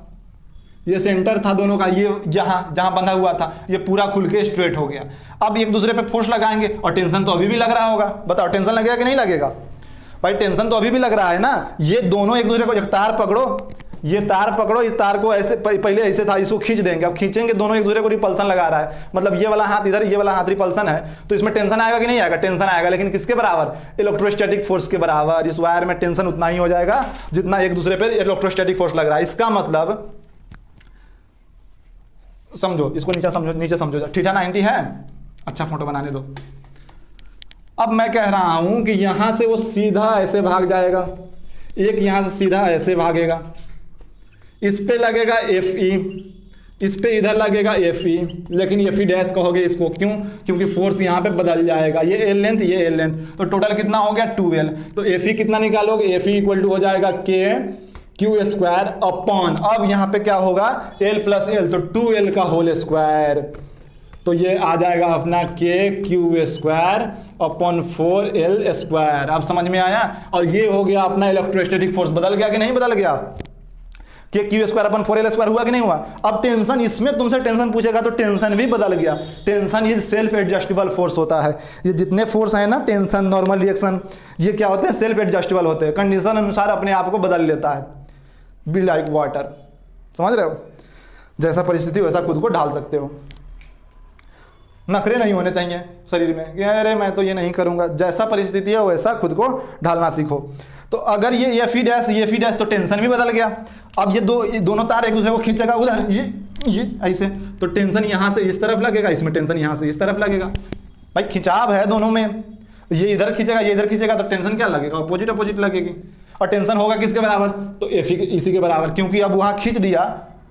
ये सेंटर था दोनों का, ये यहाँ जहाँ बंधा हुआ था, ये पूरा खुल के स्ट्रेट हो गया। अब एक दूसरे पे फोर्स लगाएंगे, और टेंशन तो अभी भी लग रहा होगा। बताओ टेंशन लगेगा कि नहीं लगेगा? भाई टेंशन तो अभी भी लग रहा है ना। ये दोनों एक दूसरे को, एक तार पकड़ो, ये तार पकड़ो, इस तार को ऐसे, पहले ऐसे था, इसको खींच देंगे। अब खींचेंगे, दोनों एक दूसरे को रिपल्सन लगा रहा है, मतलब ये वाला हाथ इधर, ये वाला हाथ रिपल्सन है, तो इसमें टेंशन आएगा कि नहीं आएगा? टेंशन आएगा, लेकिन किसके बराबर? इलेक्ट्रोस्टैटिक फोर्स के बराबर। इस वायर में टेंशन उतना ही हो जाएगा जितना एक दूसरे पर इलेक्ट्रोस्टैटिक फोर्स लग रहा है। इसका मतलब समझो, इसको नीचे समझो, नीचे समझो। थीटा 90 है, अच्छा फोटो बनाने दो। अब मैं कह रहा हूं कि यहां से वो सीधा ऐसे भाग जाएगा, एक यहां से सीधा ऐसे भागेगा, इस पे लगेगा Fe, इस पे इधर लगेगा Fe, लेकिन Fe डैश कहोगे इसको, क्यों? क्योंकि फोर्स यहाँ पे बदल जाएगा, ये L लेंथ ये L लेंथ, तो टोटल कितना हो गया 2L। तो Fe कितना निकालोगे? Fe इक्वल टू हो जाएगा K क्यू स्क्वायर अपॉन, अब यहाँ पे क्या होगा L प्लस L, तो 2L का होल स्क्वायर, तो ये आ जाएगा अपना K Q square upon 4L square. अब समझ में आया? और ये हो गया अपना इलेक्ट्रोस्टैटिक फोर्स। बदल गया कि नहीं बदल गया? K Q square upon 4L square हुआ कि नहीं हुआ? अब टेंशन, इसमें तुमसे टेंशन पूछेगा तो टेंशन भी बदल गया। टेंशन ये सेल्फ एडजस्टेबल फोर्स होता है। ये जितने फोर्स है ना, टेंशन, नॉर्मल रिएक्शन, ये क्या होते हैं? सेल्फ एडजस्टेबल होते हैं, कंडीशन अनुसार अपने आप को बदल लेता है। बी लाइक वाटर, समझ रहे हो? जैसा परिस्थिति वैसा खुद को ढाल सकते हो। नखरे नहीं होने चाहिए शरीर में कि अरे मैं तो ये नहीं करूँगा, जैसा परिस्थिति है वैसा खुद को ढालना सीखो। तो अगर ये Fe डैश तो टेंशन भी बदल गया। अब ये दोनों तार एक दूसरे को खींचेगा उधर, ये ऐसे, तो टेंशन यहाँ से इस तरफ लगेगा, इसमें टेंशन यहाँ से इस तरफ लगेगा। भाई खिंचाव है दोनों में, ये इधर खींचेगा ये इधर खींचेगा, तो टेंशन क्या लगेगा? अपोजिट लगेगी। और टेंशन होगा किसके बराबर? तो Fe इसी के बराबर, क्योंकि अब वहाँ खींच दिया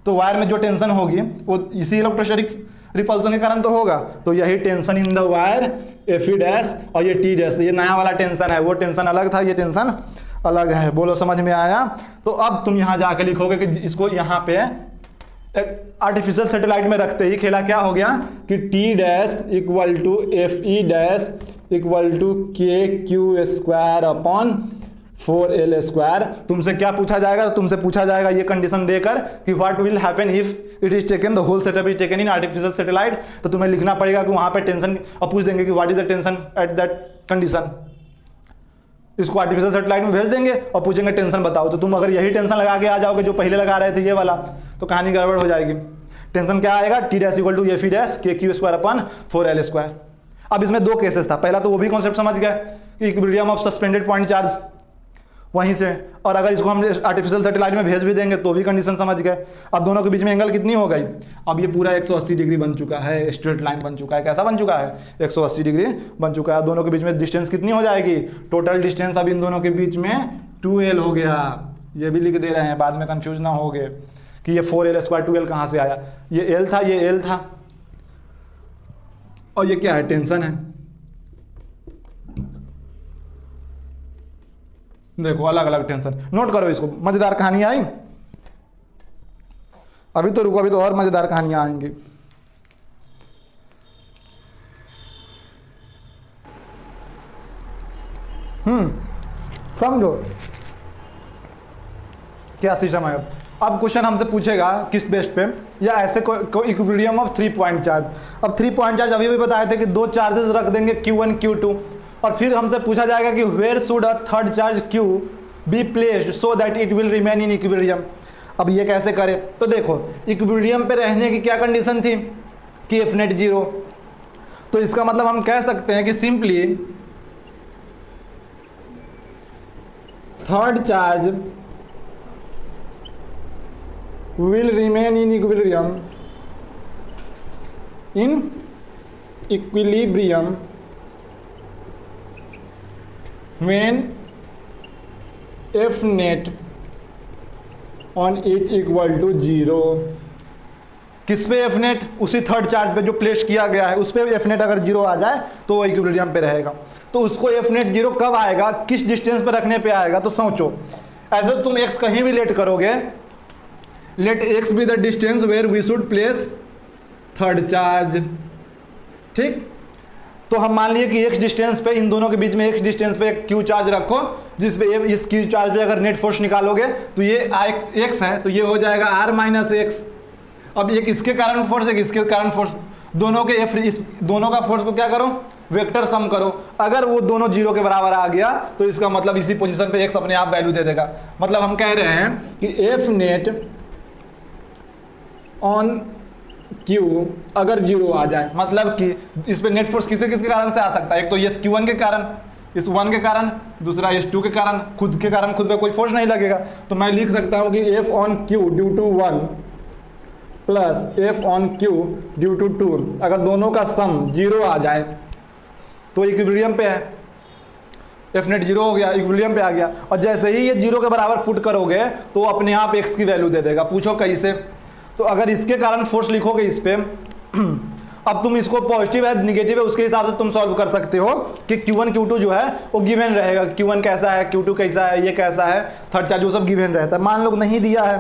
तो वायर में जो टेंशन होगी वो इसी इलेक्ट्रोस्टैटिक रिपल्सन के कारण तो होगा। तो यही tension in the wire Fe dash और ये T डैश, ये नया वाला टेंशन है, वो टेंशन अलग था, ये टेंशन अलग है। बोलो समझ में आया? तो अब तुम यहाँ जाके लिखोगे कि इसको यहाँ पे एक आर्टिफिशियल सैटेलाइट में रखते ही खेला क्या हो गया कि T dash equal to Fe dash equal to K Q square upon 4L square. तुमसे क्या पूछा जाएगा? तो तुमसे पूछा जाएगा ये कंडीशन देकर कि what will happen if it is taken the whole setup is taken in artificial satellite. तो तुम्हें लिखना पड़ेगा कि वहां पे टेंशन, और पूछ देंगे कि what is the tension at that condition. इसको आर्टिफिशियल सैटेलाइट में भेज देंगे और पूछेंगे टेंशन बताओ। तो तुम अगर यही टेंशन लगा के आ जाओगे जो पहले लगा रहे थे ये वाला, तो कहानी गड़बड़ हो जाएगी। टेंशन क्या आएगा? T dash equal to Fe dash K Q square upon 4L square. अब इसमें दो केसेस था, पहला तो वो भी कॉन्सेप्ट समझ गए कि equilibrium of suspended point charge वहीं से, और अगर इसको हम आर्टिफिशियल सैटेलाइट में भेज भी देंगे तो भी कंडीशन समझ गए। अब दोनों के बीच में एंगल कितनी हो गई? अब ये पूरा 180 डिग्री बन चुका है, स्ट्रेट लाइन बन चुका है। कैसा बन चुका है? 180 डिग्री बन चुका है। दोनों के बीच में डिस्टेंस कितनी हो जाएगी? टोटल डिस्टेंस अब इन दोनों के बीच में 2L हो गया। ये भी लिख दे रहे हैं, बाद में कंफ्यूज ना हो गए कि ये 4L स्क्वायर 2L कहाँ से आया। ये L था, ये L था, और ये क्या है? टेंशन है। देखो अलग अलग टेंशन, नोट करो इसको। मजेदार कहानी आई? अभी तो रुको, अभी तो और मजेदार कहानियां आएंगी। समझो क्या सिस्टम है। अब क्वेश्चन हमसे पूछेगा किस बेस पे, या ऐसे इक्विलिब्रियम ऑफ 3 पॉइंट चार्ज। अब 3 पॉइंट चार्ज अभी भी बताए थे कि दो चार्जेस रख देंगे Q1 Q2, और फिर हमसे पूछा जाएगा कि where should a third charge Q be placed so that it will remain in equilibrium. अब ये कैसे करें? तो देखो इक्विलिब्रियम पे रहने की क्या कंडीशन थी कि F नेट 0। तो इसका मतलब हम कह सकते हैं कि simply third charge will remain in equilibrium when F net on it equal to 0। किस पे F net? उसी थर्ड चार्ज पे जो प्लेस किया गया है उस पे F net अगर 0 आ जाए तो वो इक्विलिब्रियम पे रहेगा। तो उसको F net 0 कब आएगा, किस डिस्टेंस पे रखने पे आएगा? तो सोचो, ऐसे तो तुम x कहीं भी लेट करोगे, let x be the distance where we should place third charge. ठीक, तो हम मान लिए कि x डिस्टेंस पे, इन दोनों के बीच में x डिस्टेंस पे एक Q चार्ज रखो, जिस पे इस Q चार्ज पे अगर नेट फोर्स निकालोगे तो ये x है, तो ये हो जाएगा r माइनस एक्स। अब एक इसके कारण फोर्स, एक इसके कारण फोर्स, दोनों के इस दोनों का फोर्स को क्या करो? वेक्टर सम करो। अगर वो दोनों 0 के बराबर आ गया तो इसका मतलब इसी पोजीशन पे x अपने आप वैल्यू दे देगा। मतलब हम कह रहे हैं कि F नेट ऑन Q अगर 0 आ जाए, मतलब कि इस पे नेट फोर्स किसके किसके कारण से आ सकता है? एक तो ये Q1 के कारण, इस 1 के कारण, दूसरा इस 2 के कारण, खुद के कारण खुद पे कोई फोर्स नहीं लगेगा। तो मैं लिख सकता हूँ कि F on Q due to 1 plus F on Q due to 2। अगर दोनों का सम 0 आ जाए तो इक्विलिब्रियम पे है। एफ नेट जीरो हो गया, इक्विलिब्रियम पे आ गया। और जैसे ही ये जीरो के बराबर पुट करोगे तो अपने आप एक्स की वैल्यू दे देगा। पूछो कैसे? तो अगर इसके कारण फोर्स लिखोगे इस पे अब तुम इसको पॉजिटिव है निगेटिव है उसके हिसाब से तुम सॉल्व कर सकते हो कि Q1 Q2 जो है वो गिवन रहेगा। Q1 कैसा है, Q2 कैसा है, ये कैसा है, थर्ड चार्ज, वो सब गिवन रहता है। मान लो नहीं दिया है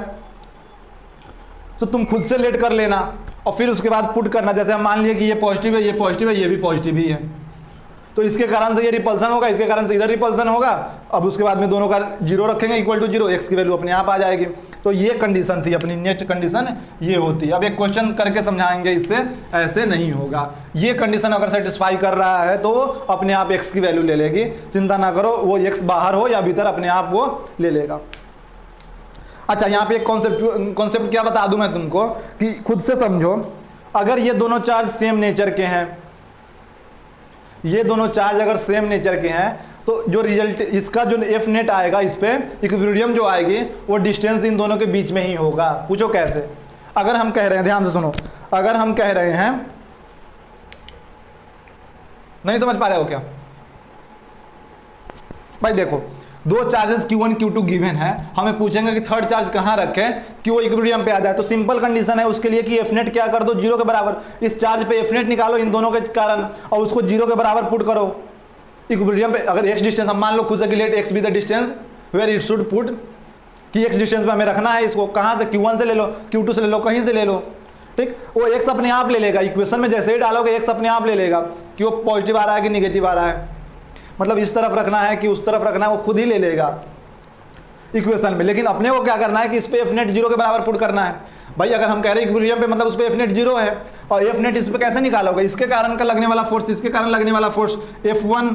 तो तुम खुद से लेट कर लेना और फिर उसके बाद पुट करना। जैसे हम मान लिए कि ये पॉजिटिव है, ये पॉजिटिव है, ये भी पॉजिटिव ही है, तो इसके कारण से ये रिपल्सन होगा, इसके कारण से इधर रिपल्सन होगा। अब उसके बाद में दोनों का जीरो रखेंगे इक्वल टू जीरो, एक्स की वैल्यू अपने आप आ जाएगी। तो ये कंडीशन थी अपनी, नेक्स्ट कंडीशन ये होती है। अब एक क्वेश्चन करके समझाएंगे, इससे ऐसे नहीं होगा। ये कंडीशन अगर सेटिस्फाई कर रहा है तो अपने आप एक्स की वैल्यू ले लेगी, चिंता ना करो, वो एक्स बाहर हो या भीतर अपने आप वो ले लेगा। अच्छा, यहाँ पे एक कॉन्सेप्ट क्या बता दूं मैं तुमको कि खुद से समझो। अगर ये दोनों चार्ज सेम नेचर के हैं, ये दोनों चार्ज अगर सेम नेचर के हैं तो जो रिजल्ट इसका जो एफ नेट आएगा इस पे इक्विलिब्रियम जो आएगी वो डिस्टेंस इन दोनों के बीच में ही होगा। पूछो कैसे? अगर हम कह रहे हैं, ध्यान से सुनो, अगर हम कह रहे हैं, नहीं समझ पा रहे हो क्या भाई? देखो, दो चार्जेस Q1 Q2 गिवन है, हमें पूछेंगे कि थर्ड चार्ज कहाँ रखें कि वो इक्विलिब्रियम पे आ जाए। तो सिंपल कंडीशन है उसके लिए कि एफ नेट क्या कर दो, जीरो के बराबर। इस चार्ज पे एफ नेट निकालो इन दोनों के कारण और उसको जीरो के बराबर पुट करो इक्विलिब्रियम पे। अगर एक्स डिस्टेंस, हम मान लो खुद से कि let X be the distance where it should put, कि एक्स डिस्टेंस पे हमें रखना है इसको। कहाँ से? Q1 से ले लो, Q2 से ले लो, कहीं से ले लो, ठीक। वो एक्स अपने आप ले लेगा, इक्वेशन में जैसे ही डालोगे एक्स अपने आप ले लेगा कि वो पॉजिटिव आ रहा है कि निगेटिव आ रहा है, मतलब इस तरफ रखना है कि उस तरफ रखना है, वो खुद ही ले लेगा इक्वेशन में। लेकिन अपने को क्या करना है कि इस पे एफ नेट जीरो के बराबर पुट करना है। भाई अगर हम कह रहे हैं इक्विलिब्रियम पे मतलब उस पे एफ नेट जीरो है और एफ नेट इस पे कैसे निकालोगे? इसके कारण का लगने वाला फोर्स, इसके कारण लगने वाला फोर्स F1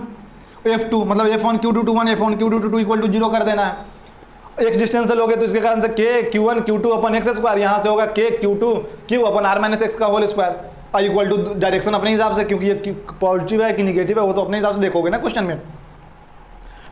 F2 मतलब F1 Q2 to 1 F1 Q2 to 2 equal to zero कर देना है। एक्स डिस्टेंस से लोगे तो इसके कारण से K Q1 Q2 अपन एक्स स्क्वायर, यहाँ से होगा K Q2 Q upon R minus x का whole square equal to direction अपने हिसाब से, क्योंकि ये पॉजिटिव है कि निगेटिव है वो तो अपने हिसाब से देखोगे ना क्वेश्चन में।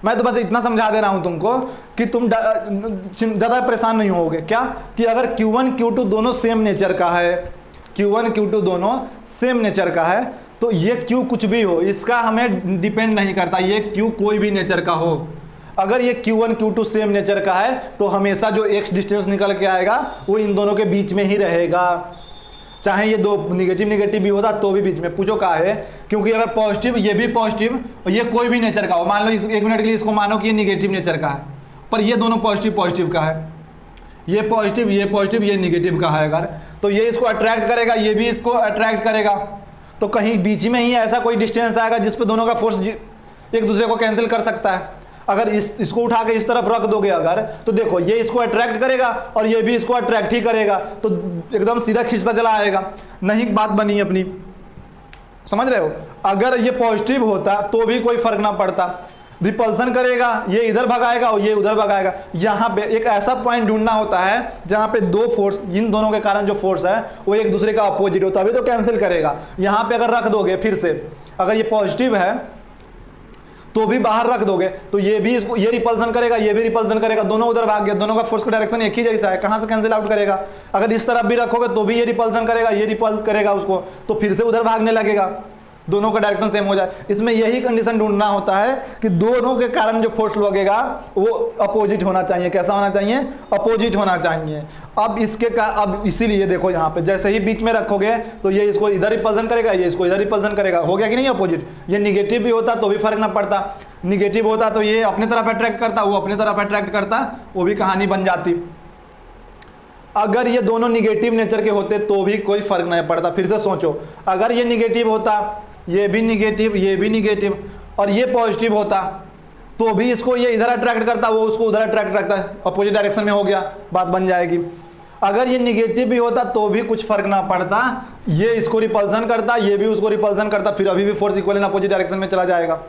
मैं तो बस इतना समझा दे रहा हूं तुमको कि तुम ज़्यादा परेशान नहीं होगे। क्या कि अगर Q1 Q2 दोनों सेम नेचर का है, Q1 Q2 दोनों सेम नेचर का है तो ये Q कुछ भी हो इसका हमें डिपेंड नहीं करता, ये Q कोई भी नेचर का हो। अगर ये Q1 Q2 सेम नेचर का है तो हमेशा जो एक्स डिस्टेंस निकल के आएगा वो इन दोनों के बीच में ही रहेगा, चाहे ये दो निगेटिव भी होता तो भी बीच में। पूछो का है? क्योंकि अगर पॉजिटिव, ये भी पॉजिटिव और ये कोई भी नेचर का हो, मान लो एक मिनट के लिए इसको मानो कि ये निगेटिव नेचर का है पर ये दोनों पॉजिटिव का है, ये पॉजिटिव ये निगेटिव का है, अगर तो ये इसको अट्रैक्ट करेगा, ये भी इसको अट्रैक्ट करेगा, तो कहीं बीच में ही ऐसा कोई डिस्टेंस आएगा जिस पे दोनों का फोर्स एक दूसरे को कैंसिल कर सकता है। अगर इसको उठा के इस तरफ रख दोगे अगर, तो देखो ये इसको अट्रैक्ट करेगा और ये भी इसको अट्रैक्ट ही करेगा, तो एकदम सीधा खींचता चला आएगा, नहीं बात बनी अपनी। समझ रहे हो? अगर ये पॉजिटिव होता तो भी कोई फर्क ना पड़ता, रिपल्सन करेगा, ये इधर भगाएगा और ये उधर भगाएगा। यहाँ पे एक ऐसा पॉइंट ढूंढना होता है जहाँ पे दो फोर्स, इन दोनों के कारण जो फोर्स है वो एक दूसरे का अपोजिट होता है, अभी तो कैंसिल करेगा। यहाँ पे अगर रख दोगे फिर से, अगर ये पॉजिटिव है तो भी बाहर रख दोगे तो ये भी इसको, ये रिपल्सन करेगा, ये भी रिपल्सन करेगा, दोनों उधर भाग गया, दोनों का फोर्स का डायरेक्शन एक ही जैसा है, कहाँ से कैंसिल आउट करेगा? अगर इस तरफ भी रखोगे तो भी ये रिपल्सन करेगा, ये रिपल्स करेगा उसको, तो फिर से उधर भागने लगेगा, दोनों का डायरेक्शन सेम हो जाए। इसमें यही कंडीशन ढूंढना होता है कि दोनों के कारण जो फोर्स लगेगा वो अपोजिट होना चाहिए। कैसा होना चाहिए? अपोजिट होना चाहिए। अब इसके का, अब इसीलिए देखो यहाँ पे जैसे ही बीच में रखोगे तो ये इसको इधर रिपल्सन करेगा, ये इसको इधर रिपल्सन करेगा, हो गया कि नहीं अपोजिट? ये निगेटिव भी होता तो भी फर्क ना पड़ता, निगेटिव होता तो ये अपनी तरफ अट्रैक्ट करता, वो अपनी तरफ अट्रैक्ट करता, वो भी कहानी बन जाती। अगर ये दोनों निगेटिव नेचर के होते तो भी कोई फर्क नहीं पड़ता। फिर से सोचो, अगर ये निगेटिव होता, ये भी निगेटिव और ये पॉजिटिव होता तो भी इसको ये इधर अट्रैक्ट करता, वो उसको उधर अट्रैक्ट करता है, अपोजिट डायरेक्शन में हो गया, बात बन जाएगी। अगर ये निगेटिव भी होता तो भी कुछ फर्क ना पड़ता, ये इसको रिपल्सन करता, ये भी उसको रिपल्सन करता, फिर अभी भी force equal in opposite direction में चला जाएगा।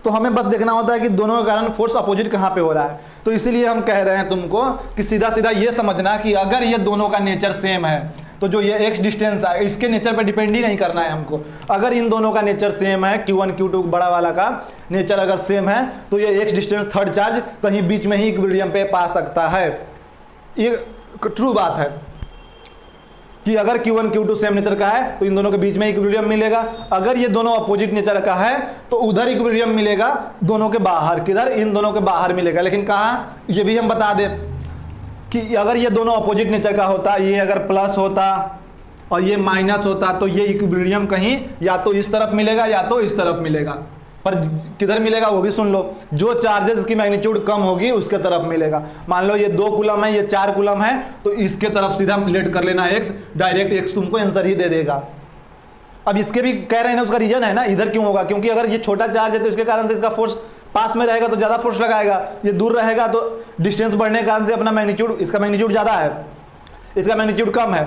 तो हमें बस देखना होता है कि दोनों के कारण फोर्स अपोजिट कहाँ पे हो रहा है। तो इसीलिए हम कह रहे हैं तुमको कि सीधा सीधा ये समझना कि अगर ये दोनों का नेचर सेम है तो जो ये एक्स डिस्टेंस है इसके नेचर पे डिपेंड ही नहीं करना है हमको। अगर इन दोनों का नेचर सेम है, Q1 Q2 बड़ा वाला का नेचर अगर सेम है तो ये एक्स डिस्टेंस थर्ड चार्ज कहीं बीच में ही इक्विलिब्रियम पे पा सकता है। ये ट्रू बात है। कि अगर Q1 Q2 सेम नेचर का है तो इन दोनों के बीच में इक्विलिब्रियम मिलेगा, अगर ये दोनों अपोजिट नेचर का है तो उधर इक्विलिब्रियम मिलेगा, दोनों के बाहर, किधर, इन दोनों के बाहर मिलेगा। लेकिन कहाँ, ये भी हम बता दें कि अगर ये दोनों अपोजिट नेचर का होता, ये अगर प्लस होता और ये माइनस होता, तो ये इक्विलिब्रियम कहीं या तो इस तरफ मिलेगा या तो इस तरफ मिलेगा, पर किधर मिलेगा वो भी सुन लो, जो चार्जेस की मैग्नीट्यूड कम होगी उसके तरफ मिलेगा। मान लो ये 2 कूलम है, ये 4 कूलम है, तो इसके तरफ सीधा लेट कर लेना x, डायरेक्ट x तुमको आंसर ही दे देगा। अब इसके भी कह रहे हैं ना, उसका रीजन है ना, इधर क्यों होगा, क्योंकि अगर ये छोटा चार्ज है तो इसके कारण से इसका फोर्स पास में रहेगा तो ज़्यादा फोर्स लगाएगा, ये दूर रहेगा तो डिस्टेंस बढ़ने के कारण से अपना मैग्नीट्यूड, इसका मैग्नीट्यूड ज़्यादा है, इसका मैग्नीट्यूड कम है,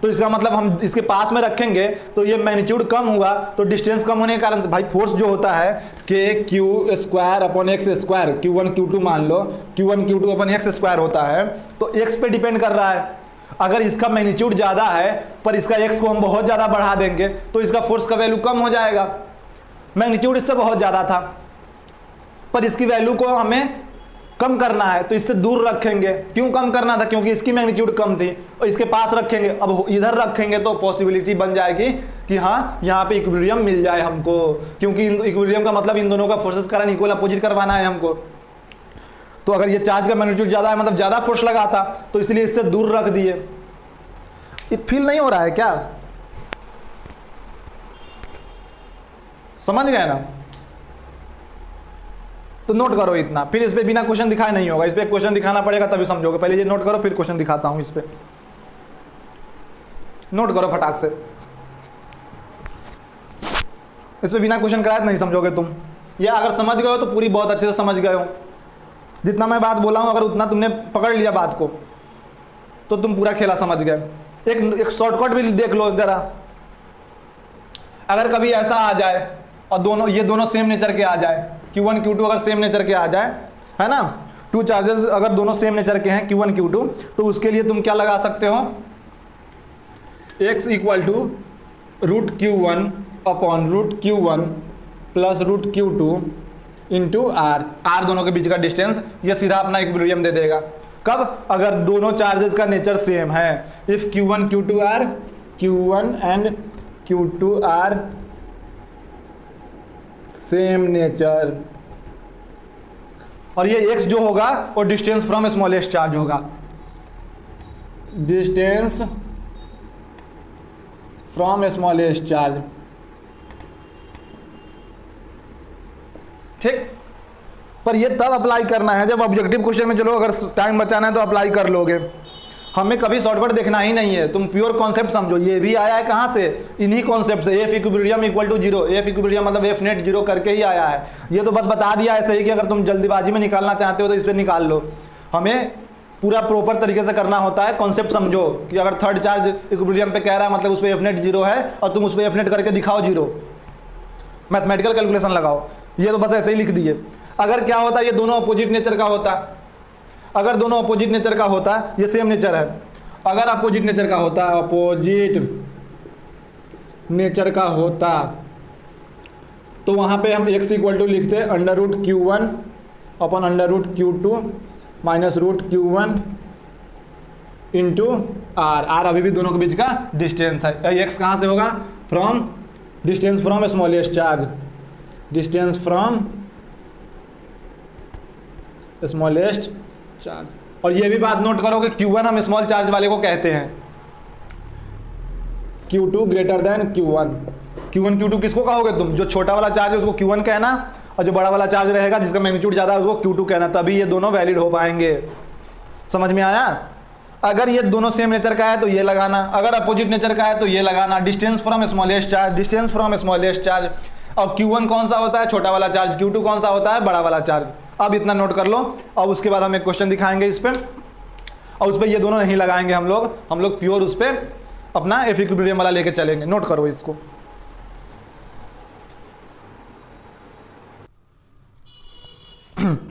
तो इसका मतलब हम इसके पास में रखेंगे तो ये मैग्नीट्यूड कम हुआ, तो डिस्टेंस कम होने के कारण से भाई फोर्स जो होता है के Q square upon x square, Q1 Q2 मान लो Q1 Q2 upon x square होता है, तो x पे डिपेंड कर रहा है। अगर इसका मैग्नीट्यूड ज़्यादा है पर इसका x को हम बहुत ज़्यादा बढ़ा देंगे तो इसका फोर्स का वैल्यू कम हो जाएगा। मैग्नीट्यूड इससे बहुत ज़्यादा था पर इसकी वैल्यू को हमें कम करना है तो इससे दूर रखेंगे। क्यों कम करना था, क्योंकि इसकी मैग्नीट्यूड कम थी और इसके पास रखेंगे, अब इधर रखेंगे तो पॉसिबिलिटी बन जाएगी कि हाँ यहाँ पे इक्विलिब्रियम मिल जाए हमको, क्योंकि इक्विलिब्रियम का मतलब इन दोनों का फोर्सेस कारण इक्वल अपोजिट करवाना है हमको। तो अगर ये चार्ज का मैग्नीट्यूड ज़्यादा है मतलब ज़्यादा फोर्स लगाता, तो इसलिए इससे दूर रख दिए। फील नहीं हो रहा है क्या, समझ गए ना? तो नोट करो इतना, फिर इस पे बिना क्वेश्चन दिखाए नहीं होगा, इस पे क्वेश्चन दिखाना पड़ेगा तभी समझोगे। पहले ये नोट करो फिर क्वेश्चन दिखाता हूं। इस पे नोट करो फटाक से, इस पे बिना क्वेश्चन कराए नहीं समझोगे तुम। ये अगर समझ गए हो तो पूरी बहुत अच्छे से समझ गए हो, जितना मैं बात बोला हूं अगर उतना तुमने पकड़ लिया बात को तो तुम पूरा खेला समझ गए। एक शॉर्टकट भी देख लो जरा, अगर कभी ऐसा आ जाए और ये दोनों सेम नेचर के आ जाए, Q1 Q2 अगर सेम नेचर के आ जाए, है ना, 2 चार्जेस अगर दोनों सेम नेचर के हैं Q1 Q2, तो उसके लिए तुम क्या लगा सकते हो, x equal to root Q1 upon root Q1 plus root Q2 into R दोनों के बीच का डिस्टेंस, ये सीधा अपना इक्विलिब्रियम दे देगा। कब, अगर दोनों चार्जेस का नेचर सेम है, if Q1 Q2 R, Q1 and Q2 R same nature, और ये x जो होगा वो डिस्टेंस फ्रॉम स्मॉलेस्ट चार्ज होगा, डिस्टेंस फ्रॉम स्मॉलेस्ट चार्ज, ठीक। पर ये तब अप्लाई करना है जब ऑब्जेक्टिव क्वेश्चन में, चलो अगर टाइम बचाना है तो अप्लाई कर लोगे, हमें कभी शॉर्टकट देखना ही नहीं है, तुम प्योर कॉन्सेप्ट समझो। ये भी आया है कहाँ से, इन्हीं कॉन्सेप्ट से, F equilibrium equal to 0, F equilibrium मतलब एफ नेट 0 करके ही आया है। ये तो बस बता दिया ऐसे ही कि अगर तुम जल्दीबाजी में निकालना चाहते हो तो इससे निकाल लो, हमें पूरा प्रॉपर तरीके से करना होता है। कॉन्सेप्ट समझो कि अगर थर्ड चार्ज इक्विलिब्रियम पे कह रहा है मतलब उस पर एफ नेट 0 है और तुम उस पर एफ नेट करके दिखाओ 0, मैथमेटिकल कैलकुलेशन लगाओ। ये तो बस ऐसे ही लिख दिए। अगर क्या होता, ये दोनों अपोजिट नेचर का होता, अगर दोनों अपोजिट नेचर का होता, ये सेम नेचर है, अगर अपोजिट नेचर का होता, अपोजिट नेचर का होता तो वहां पे हम x इक्वल टू लिखते अंडर रूट Q1 अपन under root Q2 minus root Q1 into R अभी भी दोनों के बीच का डिस्टेंस है। x कहाँ से होगा, from distance from smallest charge, distance from smallest charge. और ये भी बात नोट करो कि Q1 हम स्मॉल चार्ज वाले को कहते हैं, Q2 greater than Q1। Q1 Q2 किसको कहोगे तुम, जो छोटा वाला चार्ज है उसको Q1 कहना, और जो बड़ा वाला चार्ज रहेगा जिसका मैग्नीट्यूड ज़्यादा है उसको Q2 कहना, तभी ये दोनों वैलिड हो पाएंगे। समझ में आया? अगर ये दोनों सेम नेचर का है तो ये लगाना, अगर अपोजिट नेचर का है तो ये लगाना, distance from smallest charge, distance from smallest charge. और Q1 कौन सा होता है, छोटा वाला चार्ज, Q2 कौन सा होता है, बड़ा वाला चार्ज। अब इतना नोट कर लो, और उसके बाद हम एक क्वेश्चन दिखाएंगे इस पे, और उस पर ये दोनों नहीं लगाएंगे हम लोग प्योर उस पर अपना एफ इक्विलिब्रियम वाला लेके चलेंगे। नोट करो इसको।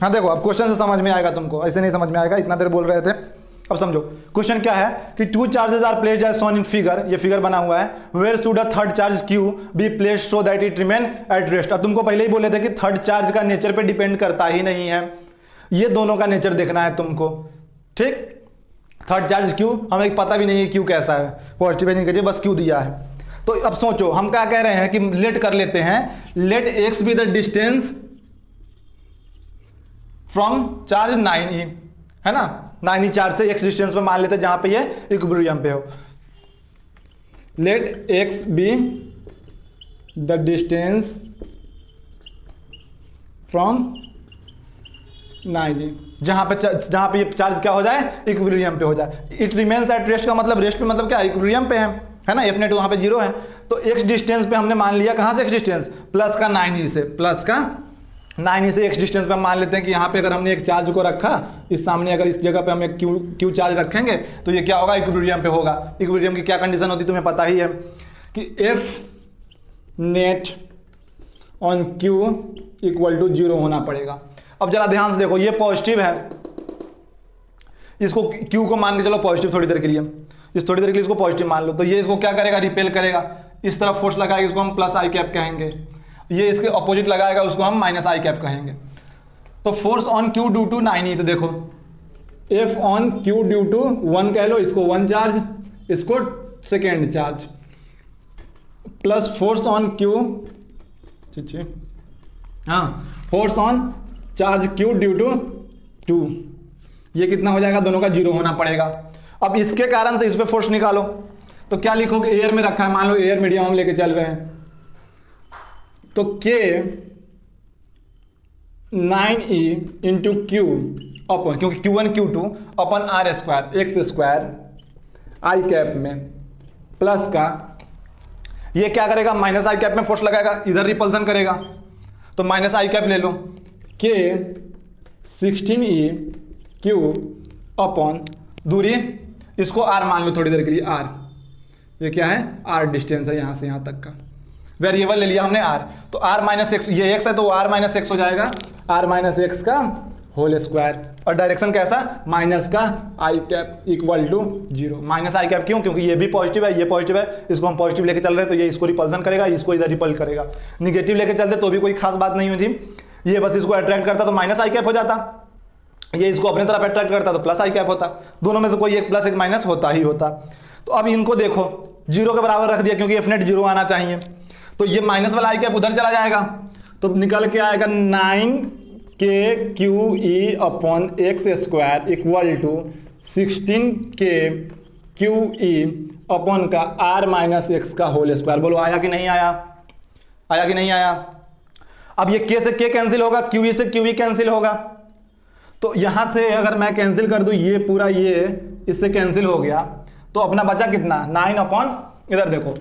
हाँ देखो, अब क्वेश्चन से समझ में आएगा तुमको, ऐसे नहीं समझ में आएगा, इतना देर बोल रहे थे। अब समझो क्वेश्चन क्या है कि 2 charges are placed as shown in figure, ये फिगर बना हुआ है, where should a third charge Q be placed so that it remain at rest. अब तुमको पहले ही बोले थे कि थर्ड चार्ज का नेचर पे डिपेंड करता ही नहीं है, ये दोनों का नेचर देखना है तुमको, ठीक। थर्ड चार्ज क्यू, हमें पता भी नहीं है क्यू कैसा है, पॉजिटिव है नेगेटिव, बस क्यू दिया है। तो अब सोचो हम क्या कह रहे हैं कि लेट कर लेते हैं, let X be the distance from charge 9e, है ना, 9e चार्ज से एक्स डिस्टेंस पे मान लेते हैं जहां पे ये इक्विलिब्रियम पे हो। Let X be the distance from 9e, जहां पे ये चार्ज क्या हो जाए, इक्विलिब्रियम पे हो जाए। इट रिमेन्स एट रेस्ट का मतलब, रेस्ट पे मतलब क्या, इक्विलिब्रियम पे है ना, एफ नेट वहां पे 0 है। तो एक्स डिस्टेंस पे हमने मान लिया, कहां से एक्स डिस्टेंस, प्लस का 9e से, प्लस का 9e से एक्स डिस्टेंस पे हम मान लेते हैं कि यहाँ पे अगर हमने एक चार्ज को रखा, इस सामने अगर इस जगह पे हम एक क्यू चार्ज रखेंगे तो ये क्या होगा, इक्विलिब्रियम पे होगा। इक्विलिब्रियम की क्या कंडीशन होती है तुम्हें पता ही है कि F net on Q equal to 0 होना पड़ेगा। अब जरा ध्यान से देखो, ये पॉजिटिव है, इसको क्यू को मान के चलो पॉजिटिव थोड़ी देर के लिए, इस थोड़ी देर के लिए इसको पॉजिटिव मान लो, तो ये इसको क्या करेगा, रिपेल करेगा, इस तरफ फोर्स लगाएगा, इसको हम प्लस आई कैप कहेंगे, ये इसके अपोजिट लगाएगा, उसको हम माइनस आई कैप कहेंगे। तो force on q due to 9e, तो देखो F on q due to 1 कह लो, इसको 1 चार्ज, इसको second charge, plus force on q, हाँ, force on charge q due to 2, ये कितना हो जाएगा, दोनों का 0 होना पड़ेगा। अब इसके कारण से इस पे फोर्स निकालो, तो क्या लिखोगे, एयर में रखा है, मान लो एयर मीडियम हम लेके चल रहे हैं, तो K 9e इंटू क्यू अपन, क्योंकि Q1 Q2 upon are square X square I cap में प्लस का, ये क्या करेगा, माइनस आई कैप में फोर्स लगाएगा, इधर रिपल्सन करेगा, तो माइनस आई कैप ले लो, K 16e क्यू अपन दूरी, इसको r मान लो थोड़ी देर के लिए, r, ये क्या है, r डिस्टेंस है यहाँ से यहाँ तक का, वेरिएबल ले लिया हमने r, तो r माइनस एक्स, ये x है तो r माइनस एक्स हो जाएगा, r माइनस एक्स का होल स्क्वायर, और डायरेक्शन कैसा, माइनस का i cap equal to 0। Minus I cap क्यों, क्योंकि ये भी पॉजिटिव है, ये पॉजिटिव है, इसको हम पॉजिटिव लेके चल रहे हैं तो ये इसको रिपल्सन करेगा, इसको इधर रिपल करेगा। निगेटिव लेके चलते तो भी कोई खास बात नहीं हुई थी, ये बस इसको अट्रैक्ट करता तो माइनस आई कैप हो जाता, ये इसको अपने तरफ अट्रैक्ट करता तो प्लस आई कैप होता, दोनों में से कोई एक प्लस एक माइनस होता ही होता। तो अब इनको देखो 0 के बराबर रख दिया, क्योंकि एफ नेट 0 आना चाहिए, तो ये माइनस वाला आई कैप उधर चला जाएगा, तो निकल के आएगा 9kQe upon x square equal to 16kQe upon का r माइनस एक्स का होल स्क्वायर। बोलो आया कि नहीं आया, आया कि नहीं आया। अब ये k से k कैंसिल होगा, QE से QE कैंसिल होगा, तो यहां से अगर मैं कैंसिल कर दूं, ये पूरा ये इससे कैंसिल हो गया, तो अपना बचा कितना, 9 अपॉन, इधर देखो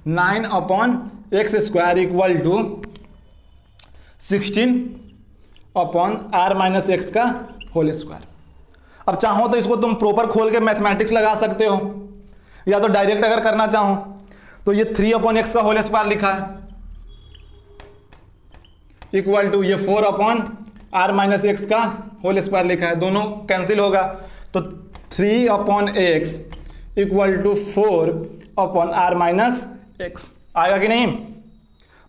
9 upon x square equal to 16 upon r minus x का होल स्क्वायर। अब चाहो तो इसको तुम प्रॉपर खोल के मैथमेटिक्स लगा सकते हो, या तो डायरेक्ट अगर करना चाहो तो ये 3 अपॉन एक्स का होल स्क्वायर लिखा है इक्वल टू ये 4 अपॉन r माइनस एक्स का होल स्क्वायर लिखा है, दोनों कैंसिल होगा, तो 3 upon X equal to 4 upon r minus X. आएगा कि नहीं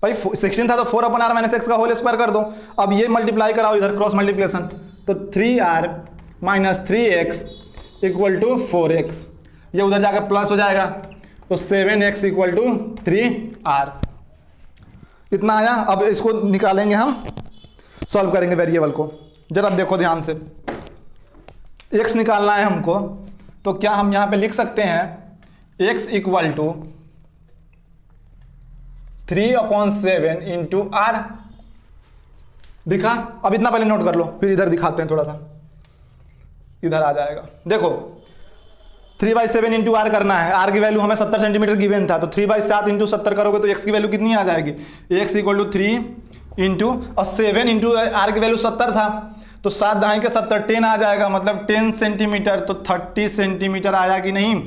भाई, 16 था तो 4 अपॉन r माइनस एक्स का होल स्क्वायर कर दो। अब ये मल्टीप्लाई कराओ इधर, क्रॉस मल्टीप्लिकेशन, तो 3r minus 3x equal to 4x, ये उधर जाकर प्लस हो जाएगा, तो 7x इक्वल टू 3r। इतना आया। अब इसको निकालेंगे, हम सॉल्व करेंगे वेरिएबल को। जरा देखो ध्यान से, x निकालना है हमको, तो क्या हम यहाँ पे लिख सकते हैं x equal to 3 upon 7 into R. दिखा, अब इतना पहले नोट कर लो, फिर इधर दिखाते हैं, थोड़ा सा इधर आ जाएगा। देखो 3/7 इंटू आर करना है, आर की वैल्यू हमें 70 सेंटीमीटर गिवन था, तो 3/7 इंटू 70 करोगे तो एक्स की वैल्यू कितनी आ जाएगी, एक्स इक्वल टू 3 इंटू और 7 इंटू आर की वैल्यू 70 था, तो 7 दहाई के 70 10 आ जाएगा, मतलब 10 सेंटीमीटर, तो 30 सेंटीमीटर आया कि नहीं,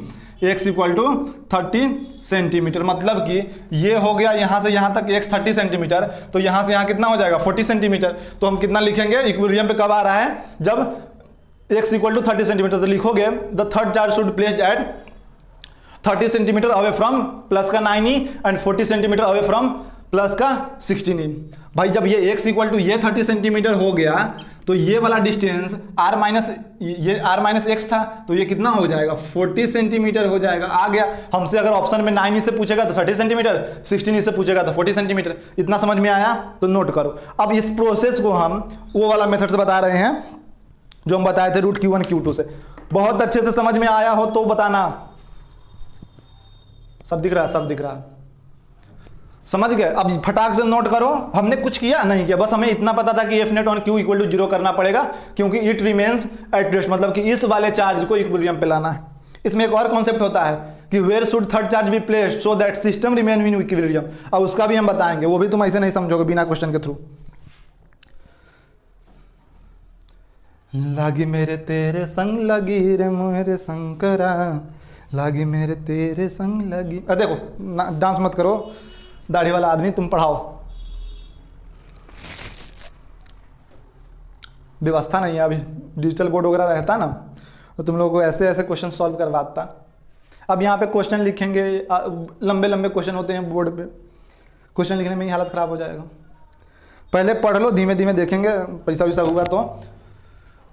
x इक्वल टू 30 सेंटीमीटर। मतलब कि ये हो गया यहाँ से यहाँ तक x 30 सेंटीमीटर, तो यहाँ से यहाँ कितना हो जाएगा 40 सेंटीमीटर। तो हम कितना लिखेंगे, इक्विलिब्रियम पे कब आ रहा है, जब x इक्वल टू 30 सेंटीमीटर, तो लिखोगे the third charge should placed at 30 centimetre away from plus का 9e and 40 centimetre away from plus का 16e। भाई जब ये x इक्वल टू ये 30 सेंटीमीटर हो गया, तो ये वाला डिस्टेंस r माइनस ये r माइनस एक्स था, तो ये कितना हो जाएगा 40 सेंटीमीटर हो जाएगा। आ गया। हमसे अगर ऑप्शन में 9 से पूछेगा तो 30 सेंटीमीटर, 16 से पूछेगा तो 40 सेंटीमीटर। इतना समझ में आया तो नोट करो। अब इस प्रोसेस को हम वो वाला मेथड से बता रहे हैं जो हम बताए थे रूट Q1 Q2 से। बहुत अच्छे से समझ में आया हो तो बताना। सब दिख रहा है, सब दिख रहा है, समझ गए। अब फटाक से नोट करो, हमने कुछ किया नहीं किया, बस हमें इतना पता था कि F net on Q equal to 0 करना पड़ेगा क्योंकि इट रिमेन्स एट रेस्ट, मतलब कि इस वाले चार्ज को इक्विलिब्रियम पे लाना है। इसमें एक और कॉन्सेप्ट होता है कि where should third charge be placed so that system remain in equilibrium, और उसका भी हम बताएंगे, वो भी तुम ऐसे नहीं समझोगे बिना क्वेश्चन के थ्रू। लागी मेरे तेरे संग लगी रे मोरे शंकरा, लागी मेरे तेरे संग लगी। देखो डांस मत करो, दाढ़ी वाला आदमी तुम पढ़ाओ। व्यवस्था नहीं है अभी, डिजिटल बोर्ड वगैरह रहता ना तो तुम लोगों को ऐसे ऐसे क्वेश्चन सॉल्व करवाता। अब यहाँ पे क्वेश्चन लिखेंगे, लंबे लंबे क्वेश्चन होते हैं बोर्ड पे, क्वेश्चन लिखने में ही हालत ख़राब हो जाएगा। पहले पढ़ लो, धीमे धीमे देखेंगे, पैसा वैसा हुआ तो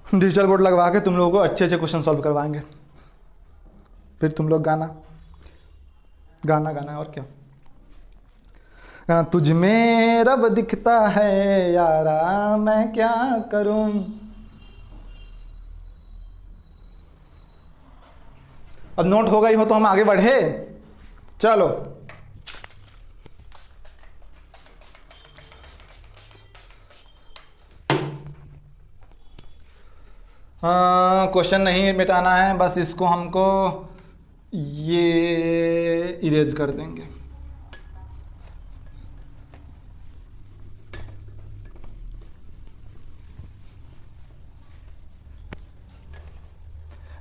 डिजिटल बोर्ड लगवा के तुम लोगों को अच्छे अच्छे क्वेश्चन सॉल्व करवाएंगे। फिर तुम लोग गाना गाना गाना और क्या। तुझ में रब दिखता है यारा मैं क्या करूं। अब नोट हो गई हो तो हम आगे बढ़े, चलो। क्वेश्चन नहीं मिटाना है, बस इसको हमको ये इरेज कर देंगे।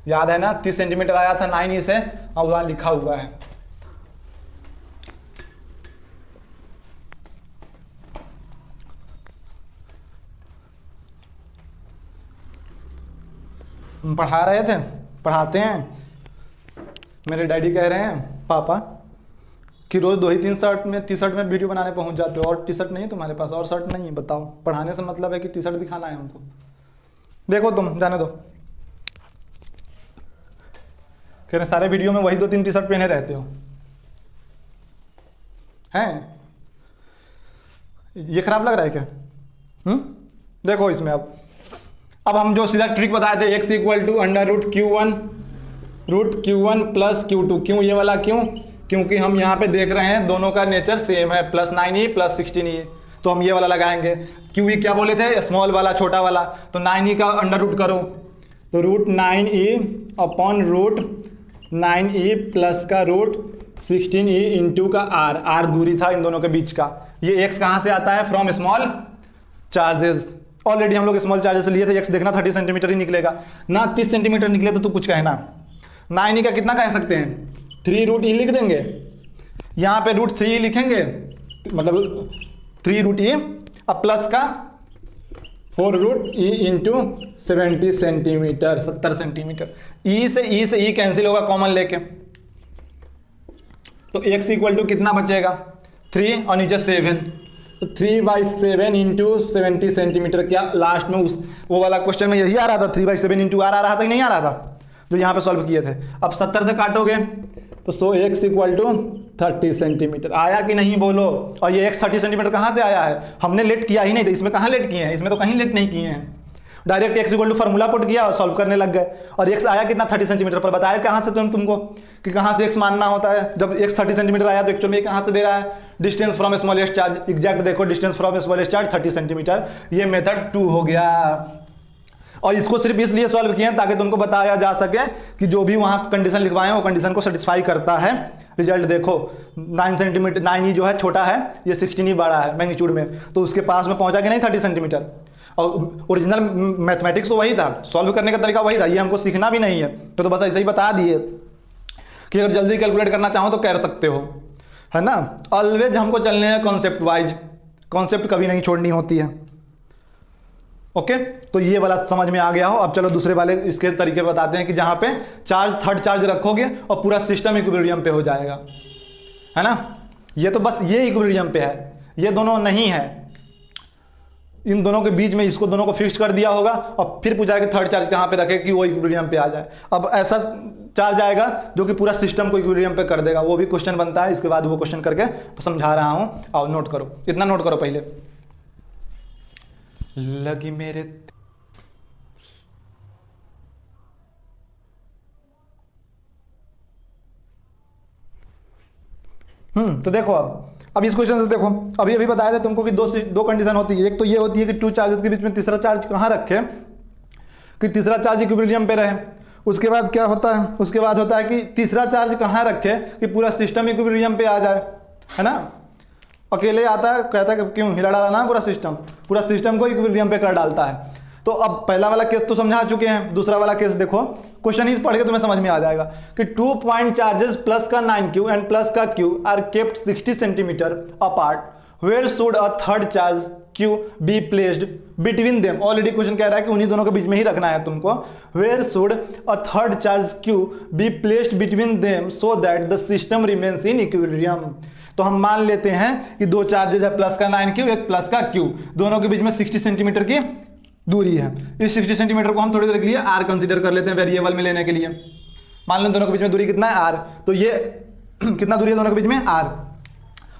याद है ना 30 सेंटीमीटर आया था 9 से, और वहां लिखा हुआ है। हम पढ़ा रहे थे, पढ़ाते हैं। मेरे डैडी कह रहे हैं पापा कि रोज 2 ही 3 शर्ट में टी शर्ट में वीडियो बनाने पहुंच जाते हो, और टी शर्ट नहीं तुम्हारे पास, और शर्ट नहीं है, बताओ। पढ़ाने से मतलब है कि टी शर्ट दिखाना है हमको। देखो तुम जाने दो, कह रहे सारे वीडियो में वही 2-3 टी शर्ट पहने रहते हो हैं। ये खराब लग रहा है क्या? देखो इसमें अब हम जो सीधा ट्रिक बताए थे, x equal to under root Q1 plus Q2। क्यों ये वाला, क्यों? क्योंकि हम यहाँ पे देख रहे हैं दोनों का नेचर सेम है, प्लस 9e प्लस 16e, तो हम ये वाला लगाएंगे। QE क्या बोले थे, स्मॉल वाला, छोटा वाला, तो 9e का अंडर रूट करो तो root 9e upon root 9e plus का रूट 16e इंटू का r दूरी था इन दोनों के बीच का। ये x कहाँ से आता है, फ्रॉम स्मॉल चार्जेस। ऑलरेडी हम लोग स्मॉल चार्जेस लिए थे। x देखना 30 सेंटीमीटर ही निकलेगा ना, 30 सेंटीमीटर निकले तो तू कुछ कहना। 9e का कितना कह सकते हैं, 3 रूट e लिख देंगे, यहाँ पे रूट 3 लिखेंगे, मतलब 3 रूट e, अब प्लस का 4 root e into 70 centimetre, 70 centimetre. e से e कैंसिल होगा कॉमन लेके, तो x इक्वल टू कितना बचेगा 3 और नीचे 7, तो 3/7 इंटू 70 सेंटीमीटर। क्या लास्ट में वो वाला क्वेश्चन में यही आ रहा था, 3/7 इंटू r आ रहा था कि नहीं आ रहा था, जो यहाँ पे सॉल्व किए थे। अब 70 से काटोगे तो x इक्वल टू 30 सेंटीमीटर आया कि नहीं बोलो। और ये x 30 सेंटीमीटर कहाँ से आया है, हमने लेट किया ही नहीं था, इसमें कहाँ लेट किए हैं, इसमें तो कहीं लेट नहीं किए हैं। Direct x equal to formula put किया और सॉल्व करने लग गए, और x आया कितना 30 सेंटीमीटर पर। बताया कहाँ से तुमको कि कहाँ से x मानना होता है। जब x 30 सेंटीमीटर आया तो एक्चुअली कहाँ से दे रहा है, distance from smallest charge. Exact देखो, distance from smallest charge 30 centimetre. ये मेथड 2 हो गया, और इसको सिर्फ इसलिए सॉल्व किए ताकि तुमको बताया जा सके कि जो भी वहाँ कंडीशन लिखवाए वो कंडीशन को सेटिस्फाई करता है। रिजल्ट देखो, 9 सेंटीमीटर, 9e जो है छोटा है, ये 16e बड़ा है मैग्नीट्यूड में, तो उसके पास में पहुंचा कि नहीं 30 सेंटीमीटर। और ओरिजिनल मैथमेटिक्स तो वही था, सॉल्व करने का तरीका वही था, ये हमको सीखना भी नहीं है, तो बस ऐसे ही बता दिए कि अगर जल्दी कैलकुलेट करना चाहो तो कर सकते हो, है ना। ऑलवेज हमको चलने हैं कॉन्सेप्ट वाइज, कॉन्सेप्ट कभी नहीं छोड़नी होती है। ओके, तो ये वाला समझ में आ गया हो। अब चलो दूसरे वाले इसके तरीके बताते हैं कि जहाँ पे चार्ज थर्ड चार्ज रखोगे और पूरा सिस्टम इक्विलिब्रियम पे हो जाएगा, है ना। ये तो बस ये इक्विलिब्रियम पे है, ये दोनों नहीं है। इन दोनों के बीच में इसको दोनों को फिक्स कर दिया होगा और फिर पूछा है कि थर्ड चार्ज कहाँ पे रखे कि वो इक्विलिब्रियम पे आ जाए। अब ऐसा चार्ज आएगा जो कि पूरा सिस्टम को इक्विलिब्रियम पे कर देगा, वो भी क्वेश्चन बनता है। इसके बाद वो क्वेश्चन करके समझा रहा हूँ, और नोट करो, इतना नोट करो पहले। लगी मेरे तो देखो अब इस क्वेश्चन से देखो, अभी अभी बताया था तुमको कि दो कंडीशन होती है। एक तो ये होती है कि टू चार्जेस के बीच में तीसरा चार्ज कहाँ रखे कि तीसरा चार्ज इक्विलिब्रियम पे रहे। उसके बाद क्या होता है, उसके बाद होता है कि तीसरा चार्ज कहाँ रखे कि पूरा सिस्टम इक्विलिब्रियम पे आ जाए, है ना। अकेले आता है, कहता है कि क्यों हिला डाला ना, पूरा सिस्टम को इक्विलिब्रियम पे कर डालता है। तो अब पहला वाला केस तो समझा चुके हैं, दूसरा वाला केस देखो, क्वेश्चन ही पढ़ के तुम्हें समझ में आ जाएगा कि 2 पॉइंट चार्जेस प्लस का 9q एंड प्लस का q are kept 60 centimetre apart, where should a third charge q be placed between them. Already question कह रहा है कि उन्हीं दोनों के बीच में ही रखना है तुमको। Where should a third charge q be placed between them so that the system remains in equilibrium. तो हम मान लेते हैं कि दो चार्जेज है, प्लस का 9q एक प्लस का q, दोनों के बीच में 60 सेंटीमीटर की दूरी है। इस 60 सेंटीमीटर को हम थोड़ी देर के लिए r कंसीडर कर लेते हैं वेरिएबल में लेने के लिए। मान लो दोनों के बीच में दूरी कितना है r, तो ये कितना दूरी है दोनों के बीच में r।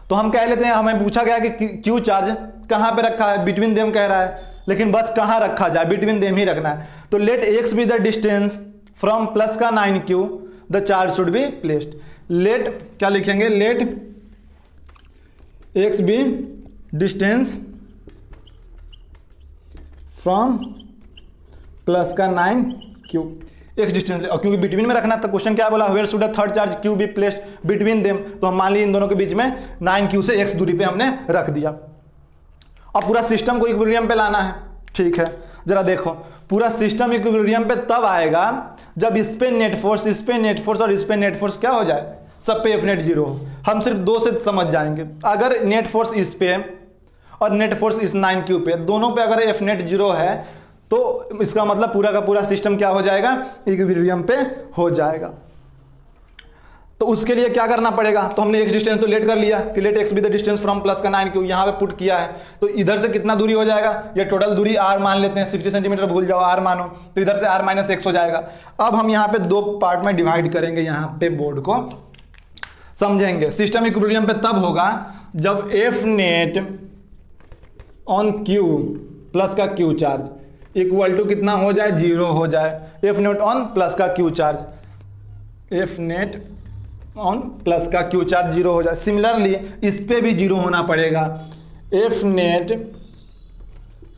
तो हम कह लेते हैं, हमें पूछा गया कि q चार्ज कहाँ पे रखा है, बिटवीन देम कह रहा है, लेकिन बस कहाँ रखा जाए, बिटवीन देम ही रखना है। तो let x be the distance from plus का 9q the charge should be placed. Let क्या लिखेंगे, let x be distance from plus का 9q, एक डिस्टेंस, और क्योंकि बिटवीन में रखना, तो क्वेश्चन क्या बोला, where should a third charge q be placed between them. तो हम मान लीजिए इन दोनों के बीच में 9q से x दूरी पे हमने रख दिया। अब पूरा सिस्टम को इक्विलिब्रियम पे लाना है, ठीक है। जरा देखो, पूरा सिस्टम इक्विलिब्रियम पे तब आएगा जब इस पे नेट फोर्स, इस पे नेट फोर्स और इस पे नेट फोर्स क्या हो जाए, सब पे एफ नेट जीरो हो। हम सिर्फ दो से समझ जाएंगे। अगर नेट फोर्स इस पे और नेट फोर्स इस 9q पे, दोनों पे अगर एफ नेट जीरो है तो इसका मतलब पूरा का पूरा सिस्टम क्या हो जाएगा, इक्विलिब्रियम पे हो जाएगा। तो उसके लिए क्या करना पड़ेगा, तो हमने एक डिस्टेंस तो लेट कर लिया कि let x be the distance from plus का 9q, यहाँ पे पुट किया है। तो इधर से कितना दूरी हो जाएगा, ये टोटल दूरी r मान लेते हैं, 60 सेंटीमीटर भूल जाओ, r मानो, तो इधर से r माइनस x हो जाएगा। अब हम यहाँ पे दो पार्ट में डिवाइड करेंगे, यहाँ पे बोर्ड को समझेंगे। सिस्टम इक्विलिब्रियम पे तब होगा जब F net on q plus का q चार्ज इक्वल टू कितना हो जाए, जीरो हो जाए। एफ नेट ऑन प्लस का q charge, F net on plus का q चार्ज जीरो हो जाए। सिमिलरली इस पे भी जीरो होना पड़ेगा, एफ नेट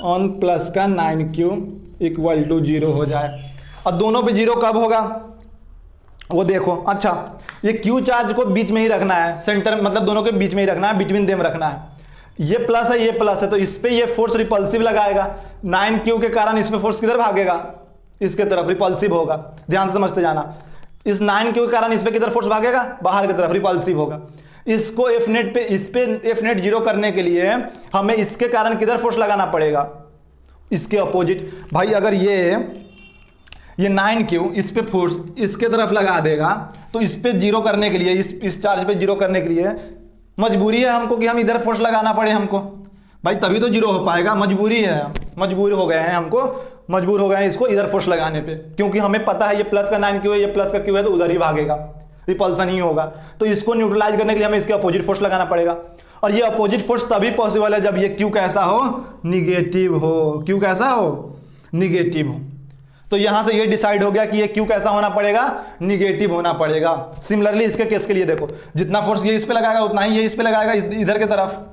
ऑन प्लस का 9q इक्वल टू जीरो हो जाए। और दोनों पे जीरो कब होगा वो देखो। अच्छा, ये q चार्ज को बीच में ही रखना है, सेंटर मतलब दोनों के बीच में ही रखना है, बिटवीन देम रखना है। ये प्लस है, ये प्लस है, तो इस पे ये फोर्स रिपल्सिव लगाएगा। 9q के कारण इस पे फोर्स किधर भागेगा, इसके तरफ, रिपल्सिव होगा। ध्यान से समझते जाना, इस 9q के कारण इस पे किधर फोर्स भागेगा, बाहर की तरफ, रिपल्सिव होगा। इसको एफ नेट पे, इस पे एफ नेट जीरो करने के लिए हमें इसके कारण किधर फोर्स लगाना पड़ेगा, इसके अपोजिट। भाई अगर ये 9q इस पे फोर्स इसके तरफ लगा देगा तो इस पे जीरो करने के लिए, इस चार्ज पे जीरो करने के लिए मजबूरी है हमको कि हम इधर फोर्स लगाना पड़े हमको, भाई तभी तो जीरो हो पाएगा। मजबूरी है, मजबूर हो गए हैं, हमको मजबूर हो गए हैं इसको इधर फोर्स लगाने पे, क्योंकि हमें पता है ये प्लस का 9q है, ये प्लस का q है, तो उधर ही भागेगा, रिपल्सन ही होगा। तो इसको न्यूट्रलाइज करने के लिए हमें इसके अपोजिट फोर्स लगाना पड़ेगा। और ये अपोजिट फोर्स तभी पॉसिबल है जब ये q कैसा हो, निगेटिव हो। q कैसा हो, निगेटिव हो। तो यहां से ये डिसाइड हो गया कि ये q कैसा होना पड़ेगा, निगेटिव होना पड़ेगा। सिमिलरली इसके केस के लिए देखो, जितना फोर्स ये इस पे लगाएगा उतना ही ये इस पे लगाएगा, इधर के तरफ।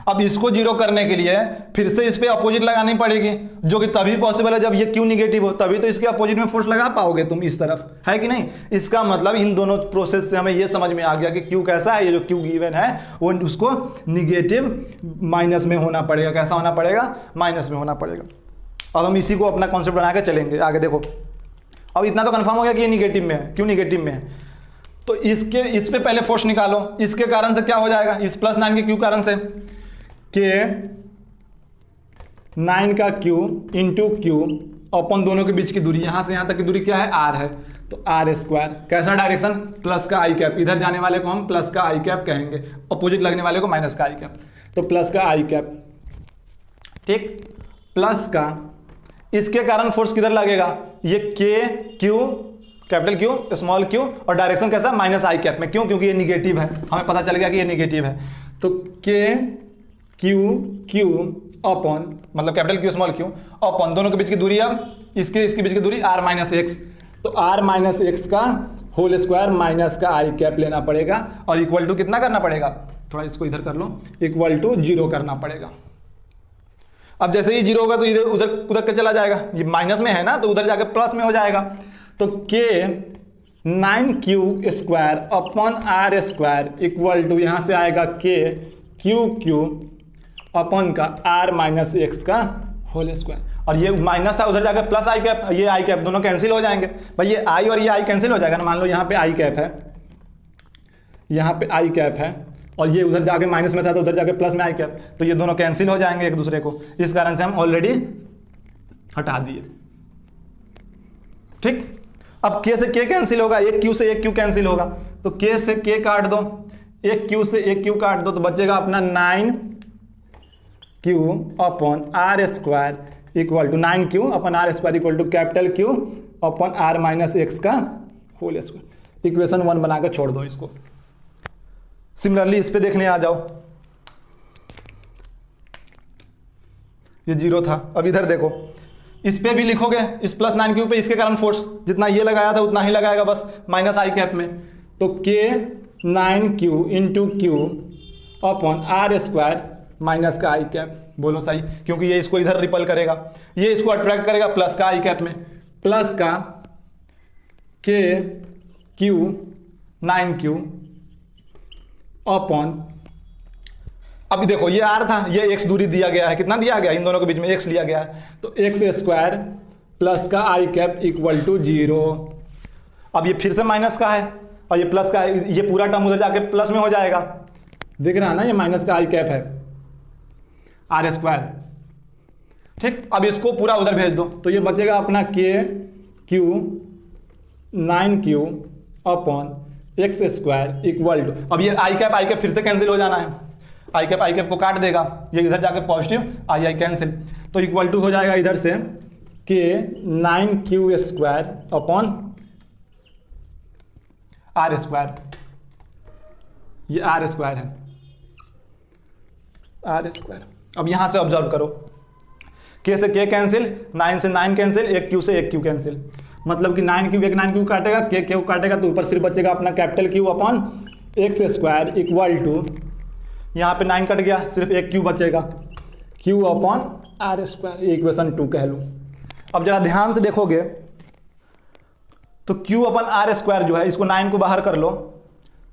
अब इसको जीरो करने के लिए फिर से इस पे अपोजिट लगानी पड़ेगी, जो कि तभी पॉसिबल है जब ये q निगेटिव हो, तभी तो इसके अपोजिट में फोर्स लगा पाओगे तुम इस तरफ, है कि नहीं। इसका मतलब इन दोनों प्रोसेस से हमें ये समझ में आ गया कि q कैसा है, ये जो q गिवन है वो उसको निगेटिव माइनस में होना पड़ेगा। कैसा होना पड़ेगा, माइनस में होना पड़ेगा। अब हम इसी को अपना कॉन्सेप्ट बना के चलेंगे आगे। देखो अब इतना तो कंफर्म हो गया कि ये निगेटिव में है, क्यों निगेटिव में है। तो इस पे पहले फोर्स निकालो, इसके कारण से क्या हो जाएगा, इस प्लस 9 के q कारण से के 9 का q इंटू क्यू अपन दोनों के बीच की दूरी, यहां से यहां तक की दूरी क्या है, r है, तो r स्क्वायर। कैसा डायरेक्शन, प्लस का i कैप, इधर जाने वाले को हम प्लस का i कैप कहेंगे, अपोजिट लगने वाले को माइनस का i कैप, तो प्लस का i कैप। ठीक, प्लस का इसके कारण फोर्स किधर लगेगा, ये के Q, capital Q small Q, और डायरेक्शन कैसा माइनस आई कैप में, क्यों, क्योंकि ये निगेटिव है, हमें पता चल गया कि ये निगेटिव है। तो के क्यू क्यू अपॉन, मतलब capital Q small Q upon, दोनों के बीच की दूरी, अब इसके बीच की दूरी आर माइनस एक्स, तो आर माइनस एक्स का होल स्क्वायर माइनस का आई कैप लेना पड़ेगा, और इक्वल टू कितना करना पड़ेगा, थोड़ा इसको इधर कर लो, इक्वल टू 0 करना पड़ेगा। अब जैसे ही 0 होगा तो इधर उधर के चला जाएगा, ये माइनस में है ना, तो उधर जाके प्लस में हो जाएगा। तो k 9q square upon r square equal to, यहाँ से आएगा के क्यू अपॉन का आर माइनस एक्स का होल स्क्वायर, और ये माइनस था उधर जाकर प्लस आई कैप, ये आई कैप दोनों कैंसिल हो जाएंगे भाई, ये आई और ये आई कैंसिल हो जाएगा ना। मान लो यहाँ पे आई कैप है, यहाँ पे आई कैप है, और ये उधर जाके माइनस में था तो उधर जाके प्लस में आई कैप, तो ये दोनों कैंसिल हो जाएंगे एक दूसरे को, इस कारण से हम ऑलरेडी हटा दिए। ठीक, अब के से के कैंसिल होगा, एक क्यू से एक क्यू कैंसिल होगा, तो के से के काट दो, एक क्यू से एक क्यू काट दो, तो बचेगा अपना 9q upon r square equal to 9q upon r square equal to capital q upon r minus x का होल स्क्वायर। इक्वेशन 1 बना के छोड़ दो इसको। सिमिलरली इस पे देखने आ जाओ, ये 0 था, अब इधर देखो, इस पे भी लिखोगे, इस प्लस 9q पे इसके कारण फोर्स जितना ये लगाया था उतना ही लगाएगा बस, माइनस आई कैप में, तो k 9q into q upon r square minus का आई कैप, बोलो सही, क्योंकि ये इसको इधर रिपल करेगा, ये इसको अट्रैक्ट करेगा प्लस का आई कैप में, प्लस का के क्यू 9q अपॉन, अभी देखो ये आर था, ये एक्स दूरी दिया गया है, कितना दिया गया, इन दोनों के बीच में एक्स लिया गया है, तो एक्स स्क्वायर प्लस का आई कैप इक्वल टू 0। अब ये फिर से माइनस का है और ये प्लस का है, ये पूरा टर्म उधर जाके प्लस में हो जाएगा, दिख रहा है ना, ये माइनस का आई कैप है आर स्क्वायर। ठीक, अब इसको पूरा उधर भेज दो, तो ये बचेगा अपना k q 9q upon x square equal to, अब ये आई कैप फिर से कैंसिल हो जाना है, आई कैप को काट देगा, ये इधर जाकर पॉजिटिव आई कैंसिल, तो इक्वल टू हो जाएगा इधर से k 9q square upon r square, ये आर स्क्वायर है, आर स्क्वायर। अब यहां से ऑब्जर्व करो, के से के कैंसिल, 9 से 9 कैंसिल, एक क्यू से एक क्यू कैंसिल, मतलब कि 9q एक 9q काटेगा, के क्यू काटेगा, तो ऊपर सिर्फ बचेगा अपना capital q upon x square equal to, यहाँ पे 9 कट गया, सिर्फ एक क्यू बचेगा, q upon r square, equation 2 कह लूँ। अब जरा ध्यान से देखोगे तो क्यू अपन आर स्क्वायर जो है, इसको 9 को बाहर कर लो,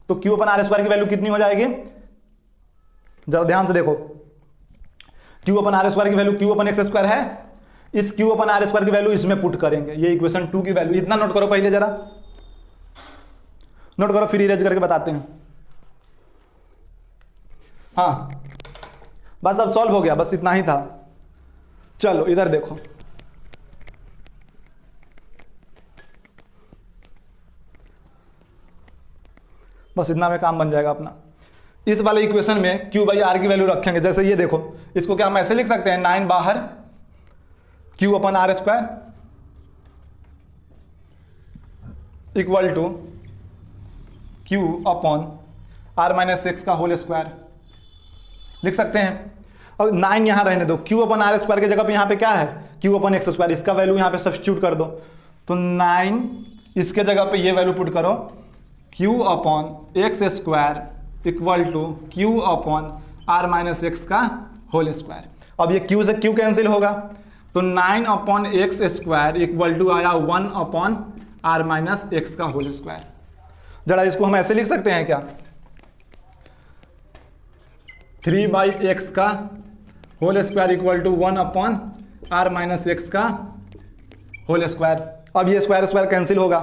तो क्यू अपन आर स्क्वायर की वैल्यू कितनी हो जाएगी, जरा ध्यान से देखो, क्यू अपन आर स्क्वायर की वैल्यू क्यू अपन एक्स स्क्वायर है, इस क्यू अपन आर स्क्वायर की वैल्यू इसमें पुट करेंगे, ये इक्वेशन 2 की वैल्यू, इतना नोट करो पहले, जरा नोट करो, फिर इरेज करके बताते हैं। हाँ बस अब सॉल्व हो गया, बस इतना ही था। चलो इधर देखो, बस इतना में काम बन जाएगा अपना। इस वाले इक्वेशन में q बाई आर की वैल्यू रखेंगे, जैसे ये देखो, इसको क्या हम ऐसे लिख सकते हैं, 9 बाहर q upon are square equal to q upon r minus x का होल स्क्वायर लिख सकते हैं। और 9 यहाँ रहने दो, q अपन आर स्क्वायर की जगह पे यहाँ पे क्या है, q अपन एक्स स्क्वायर, इसका वैल्यू यहाँ पे सब्स्टिट्यूट कर दो, तो 9 इसके जगह पे ये वैल्यू पुट करो, q upon x square equal to q upon r minus x का होल स्क्वायर। अब ये q से q कैंसिल होगा, तो 9 upon x square equal to आया 1 अपॉन आर माइनस एक्स का होल स्क्वायर। जरा इसको हम ऐसे लिख सकते हैं क्या, 3 बाई एक्स का whole square equal to 1 upon r minus x का होल स्क्वायर। अब ये स्क्वायर स्क्वायर कैंसिल होगा,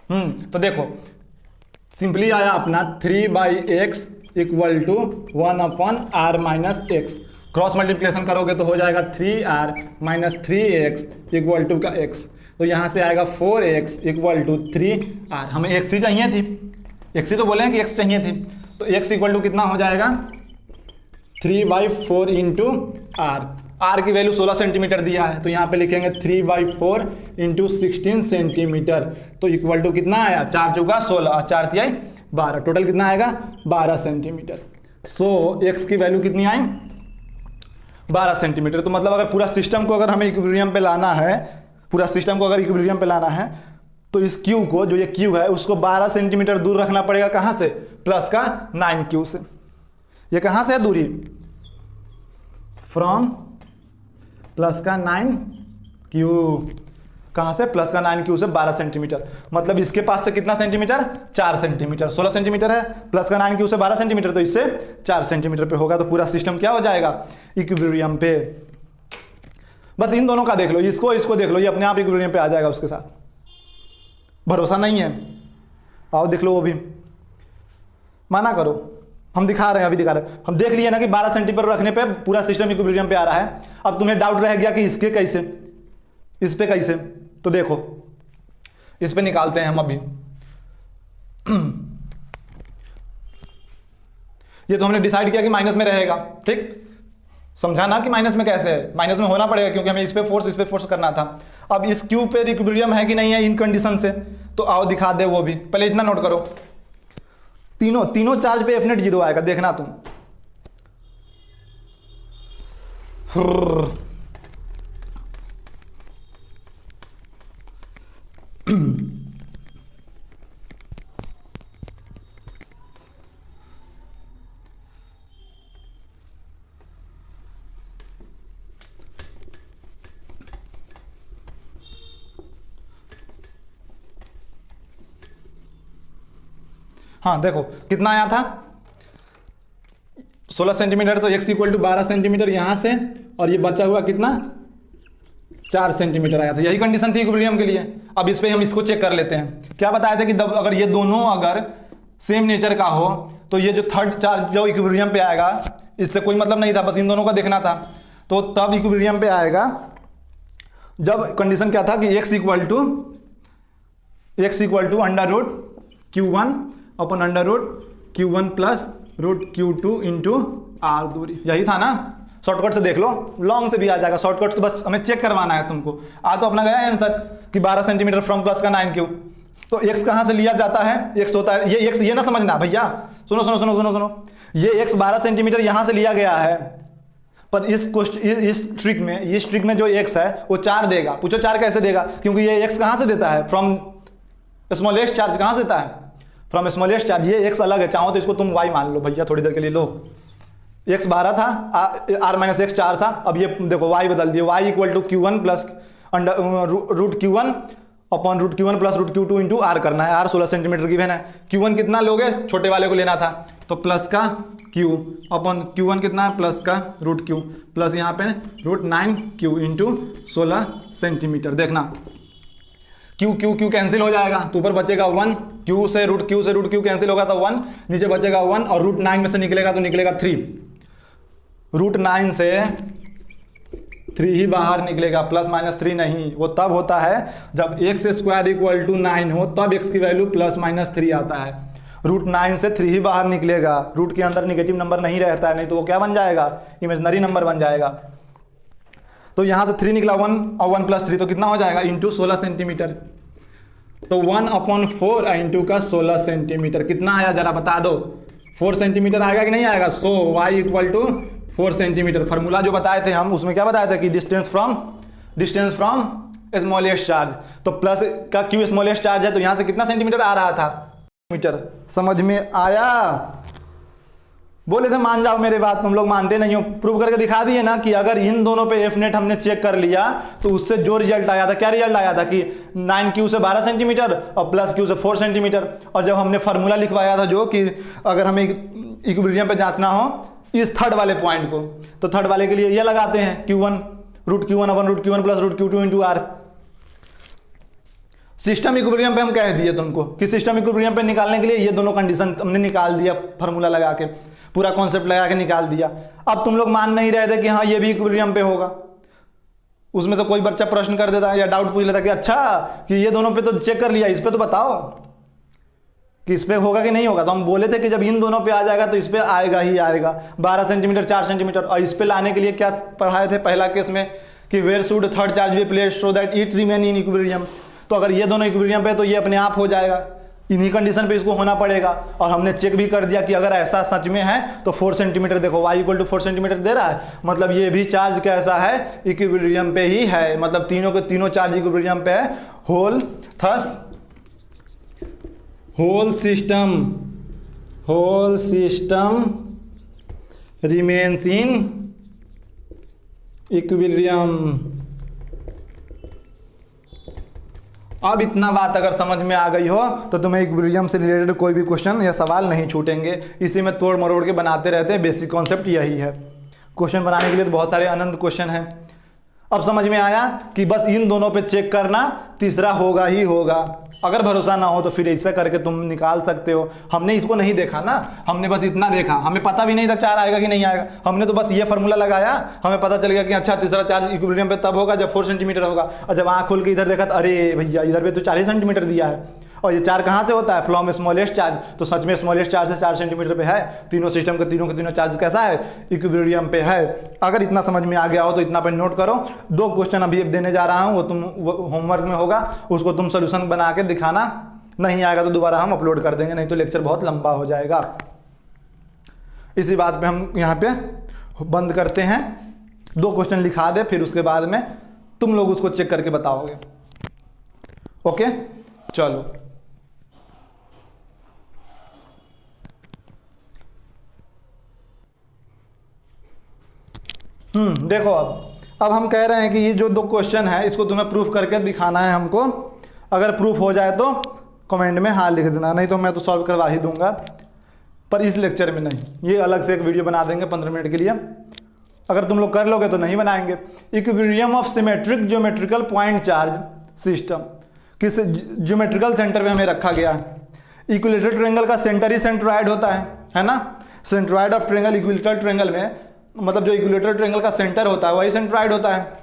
तो देखो सिंपली आया अपना 3 by x equal to 1 upon r minus x, cross multiplication करोगे तो हो जाएगा 3r minus 3x equal to का x, तो यहाँ से आएगा 4x इक्वल टू 3r। हमें x ही चाहिए थी, x ही तो बोले हैं कि x चाहिए थी, तो x इक्वल टू कितना हो जाएगा 3/4 इंटू आर की वैल्यू 16 सेंटीमीटर दिया है, तो यहाँ पे लिखेंगे 3/4 इंटू 16 सेंटीमीटर, तो इक्वल टू कितना आया, 4 चौका 16 और 4 तिहाई 12, टोटल कितना आएगा 12 सेंटीमीटर। सो एक्स की वैल्यू कितनी आई 12 सेंटीमीटर। तो मतलब अगर पूरा सिस्टम को अगर हमें इक्विलिब्रियम पे लाना है, पूरा सिस्टम को अगर इक्विलिब्रियम पे लाना है तो इस क्यू को, जो ये क्यू है उसको 12 सेंटीमीटर दूर रखना पड़ेगा, कहाँ से, प्लस का 9Q से। ये कहाँ से है दूरी, फ्रॉम प्लस का 9Q, कहाँ से, प्लस का 9Q से 12 सेंटीमीटर। मतलब इसके पास से कितना सेंटीमीटर, 4 सेंटीमीटर, 16 सेंटीमीटर है, प्लस का 9Q से 12 सेंटीमीटर, तो इससे 4 सेंटीमीटर पे होगा। तो पूरा सिस्टम क्या हो जाएगा, इक्विलिब्रियम पे। बस इन दोनों का देख लो, इसको इसको देख लो, ये अपने आप इक्विलिब्रियम पे आ जाएगा उसके साथ। भरोसा नहीं है, आओ देख लो, वो भी माना करो, हम दिखा रहे हैं, अभी दिखा रहे हैं। हम देख लिए ना कि 12 सेंटीमीटर रखने पे पूरा सिस्टम इक्विलिब्रियम पे आ रहा है। अब तुम्हें डाउट रह गया कि इसके कैसे, इस पे कैसे, तो देखो इस पे निकालते हैं हम अभी। ये तो हमने डिसाइड किया कि माइनस में रहेगा, ठीक, समझा ना कि माइनस में कैसे है, माइनस में होना पड़ेगा क्योंकि हमें इस पे फोर्स करना था। अब इस क्यू पे इक्विलिब्रियम है कि नहीं है इन कंडीशन से, तो आओ दिखा दे वो भी। पहले इतना नोट करो, तीनों चार्ज पे F net 0 आएगा, देखना तुम। हाँ देखो कितना आया था 16 सेंटीमीटर, तो x इक्वल टू 12 सेंटीमीटर यहाँ से, और ये बचा हुआ कितना 4 सेंटीमीटर आया था। यही कंडीशन थी इक्विलिब्रियम के लिए। अब इस पे हम इसको चेक कर लेते हैं। क्या बताया था कि अगर ये दोनों अगर सेम नेचर का हो तो ये जो थर्ड चार्ज जो इक्विलिब्रियम पे आएगा, इससे कोई मतलब नहीं था, बस इन दोनों का देखना था। तो तब इक्विलिब्रियम पे आएगा जब कंडीशन क्या था कि x equal to under root Q1 upon under root Q1 plus root Q2 into r दूरी। यही था ना, शॉर्टकट से देख लो, लॉन्ग से भी आ जाएगा, शॉर्टकट तो बस हमें चेक करवाना है तुमको। आ तो अपना गया आंसर कि 12 सेंटीमीटर फ्रॉम प्लस का 9Q। तो x कहाँ से लिया जाता है, x होता है ये x, ये ना समझना भैया, सुनो सुनो सुनो सुनो सुनो, ये x 12 सेंटीमीटर यहाँ से लिया गया है, पर इस ट्रिक में जो x है वो 4 देगा। पूछो 4 कैसे देगा, क्योंकि ये x कहाँ से देता है, फ्रॉम स्मॉलेस्ट चार्ज कहाँ से देता है, फ्रॉम स्मॉलेस्ट चार्ज। ये x अलग है, चाहो तो इसको तुम y मान लो भैया थोड़ी देर के लिए। लो x 12 था, r माइनस x 4 था, अब ये देखो y बदल दिए, y equal to Q1 plus root Q1 upon root Q1 plus root Q2 into r करना है। r 16 सेंटीमीटर की है, Q1 कितना लोगे, छोटे वाले को लेना था, तो प्लस का Q अपॉन Q1 कितना है, प्लस का रूट Q प्लस यहाँ पे रूट 9Q इंटू 16 सेंटीमीटर। देखना Q कैंसिल हो जाएगा, तो ऊपर बचेगा 1, Q से रूट Q कैंसिल होगा तो 1, नीचे बचेगा 1, और रूट 9 में से निकलेगा तो निकलेगा 3। रूट 9 से 3 ही बाहर निकलेगा, प्लस माइनस 3 नहीं। वो तब होता है जब x स्क्वायर इक्वल टू 9 हो, तब x की वैल्यू प्लस माइनस 3 आता है। रूट 9 से 3 ही बाहर निकलेगा, रूट के अंदर निगेटिव नंबर नहीं रहता है, नहीं तो वो क्या बन जाएगा, इमेजनरी नंबर बन जाएगा। तो यहाँ से 3 निकला 1 और 1 प्लस 3 तो कितना हो जाएगा, इंटू 16 सेंटीमीटर। तो 1/4 इंटू का 16 सेंटीमीटर कितना आया जरा बता दो, 4 सेंटीमीटर आएगा कि नहीं आएगा। So y equal to 4 centimetre. Formula जो बताए थे हम, उसमें क्या बताया था कि डिस्टेंस फ्रॉम स्मॉलेस्ट चार्ज, तो प्लस का q स्मॉलेस्ट चार्ज है, तो यहाँ से कितना सेंटीमीटर आ रहा था, मीटर। समझ में आया, बोले थे मान जाओ मेरे बात, तुम लोग मानते नहीं हो। प्रूव करके दिखा दिए ना कि अगर इन दोनों पे F net हमने चेक कर लिया तो उससे जो रिजल्ट आया था, क्या रिजल्ट आया था कि 9Q से 12 सेंटीमीटर और प्लस Q से 4 सेंटीमीटर। और जब हमने फार्मूला लिखवाया था जो कि अगर हमें इक्विलिब्रियम पे जांचना हो इस थर्ड वाले पॉइंट को, तो थर्ड वाले के लिए ये लगाते हैं Q1 root Q1 upon root Q1 plus root Q2 into r. System equilibrium पे हम कह दिए तुमको कि सिस्टम इक्विलिब्रियम पे निकालने के लिए ये दोनों कंडीशन हमने निकाल दिया, फार्मूला लगा के पूरा कॉन्सेप्ट लगा के निकाल दिया। अब तुम लोग मान नहीं रहे थे कि हाँ ये भी इक्विलिब्रियम पे होगा। उसमें से कोई बच्चा प्रश्न कर देता या डाउट पूछ लेता कि अच्छा कि ये दोनों पे तो चेक कर लिया, इस पे तो बताओ। कि इस पे होगा कि नहीं होगा। तो हम बोले थे कि जब इन दोनों पे आ जाएगा तो इस पे आएगा ही आएगा 12 सेंटीमीटर 4 सेंटीमीटर। और इस पे लाने के लिए क्या पढ़ाए थे पहला केस में कि where should third charge be placed so that it remain in equilibrium. तो अगर ये दोनों इक्विलिब्रियम पे तो ये अपने आप हो जाएगा, इन्हीं कंडीशन पे इसको होना पड़ेगा। और हमने चेक भी कर दिया कि अगर ऐसा सच में है तो 4 सेंटीमीटर, देखो y इक्वल टू 4 सेंटीमीटर दे रहा है, मतलब ये भी चार्ज कैसा है, इक्विलिब्रियम पे ही है, मतलब तीनों के तीनों चार्ज इक्विलिब्रियम पे है। Whole thus whole system remains in equilibrium. अब इतना बात अगर समझ में आ गई हो तो तुम्हें इक्विलिब्रियम से रिलेटेड कोई भी क्वेश्चन या सवाल नहीं छूटेंगे। इसी में तोड़ मरोड़ के बनाते रहते हैं, बेसिक कॉन्सेप्ट यही है। क्वेश्चन बनाने के लिए तो बहुत सारे अनंत क्वेश्चन हैं। अब समझ में आया कि बस इन दोनों पे चेक करना, तीसरा होगा ही होगा। अगर भरोसा ना हो तो फिर ऐसा करके तुम निकाल सकते हो। हमने इसको नहीं देखा ना, हमने बस इतना देखा, हमें पता भी नहीं था 4 आएगा कि नहीं आएगा। हमने तो बस ये फार्मूला लगाया, हमें पता चल गया कि अच्छा तीसरा चार्ज इक्विलिब्रियम पे तब होगा जब 4 सेंटीमीटर होगा। और जब आँख खोल के इधर देखा तो अरे भैया इधर पे तो 4 सेंटीमीटर दिया है, और ये 4 कहाँ से होता है, फ्रॉम स्मॉलेस्ट चार्ज। तो सच में स्मॉलेस्ट चार्ज से 4 सेंटीमीटर पे है। तीनों सिस्टम के तीनों चार्ज कैसा है, इक्विलिब्रियम पे है। अगर इतना समझ में आ गया हो तो इतना पे नोट करो। 2 क्वेश्चन अभी देने जा रहा हूँ, वो होमवर्क में होगा, उसको तुम सोल्यूशन बना के दिखाना। नहीं आएगा तो दोबारा हम अपलोड कर देंगे, नहीं तो लेक्चर बहुत लंबा हो जाएगा। इसी बात पे हम यहाँ पे बंद करते हैं। 2 क्वेश्चन लिखा दे, फिर उसके बाद में तुम लोग उसको चेक करके बताओगे। ओके चलो, देखो अब हम कह रहे हैं कि ये जो 2 क्वेश्चन है इसको तुम्हें प्रूफ करके दिखाना है हमको। अगर प्रूफ हो जाए तो कमेंट में हाँ लिख देना, नहीं तो मैं तो सॉल्व करवा ही दूंगा, पर इस लेक्चर में नहीं। ये अलग से एक वीडियो बना देंगे 15 मिनट के लिए। अगर तुम लोग कर लोगे तो नहीं बनाएंगे। Equilibrium of symmetric geometrical point charge system, किस ज्योमेट्रिकल सेंटर में हमें रखा गया है। इक्विलेटरल ट्रायंगल का सेंटर ही सेंट्रॉइड होता है ना। Centroid of triangle, equilateral triangle में मतलब जो इक्विलेटरल ट्रायंगल का सेंटर होता है वही सेंट्रॉइड होता है।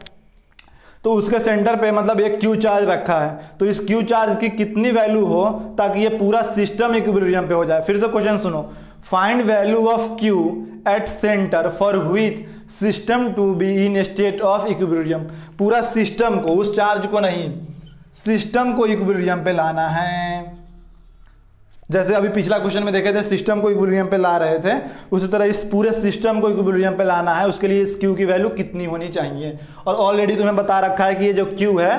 तो उसके सेंटर पे मतलब एक क्यू चार्ज रखा है, तो इस क्यू चार्ज की कितनी वैल्यू हो ताकि ये पूरा सिस्टम इक्विलिब्रियम पे हो जाए। फिर से क्वेश्चन सुनो, find value of q at centre for which system to be in state of equilibrium. पूरा सिस्टम को, उस चार्ज को नहीं, सिस्टम को इक्विलिब्रियम पे लाना है। जैसे अभी पिछला क्वेश्चन में देखे थे सिस्टम को इक्विलिब्रियम पे ला रहे थे, उसी तरह इस पूरे सिस्टम को इक्विलिब्रियम पे लाना है। उसके लिए इस क्यू की वैल्यू कितनी होनी चाहिए। और ऑलरेडी तुम्हें बता रखा है कि ये जो क्यू है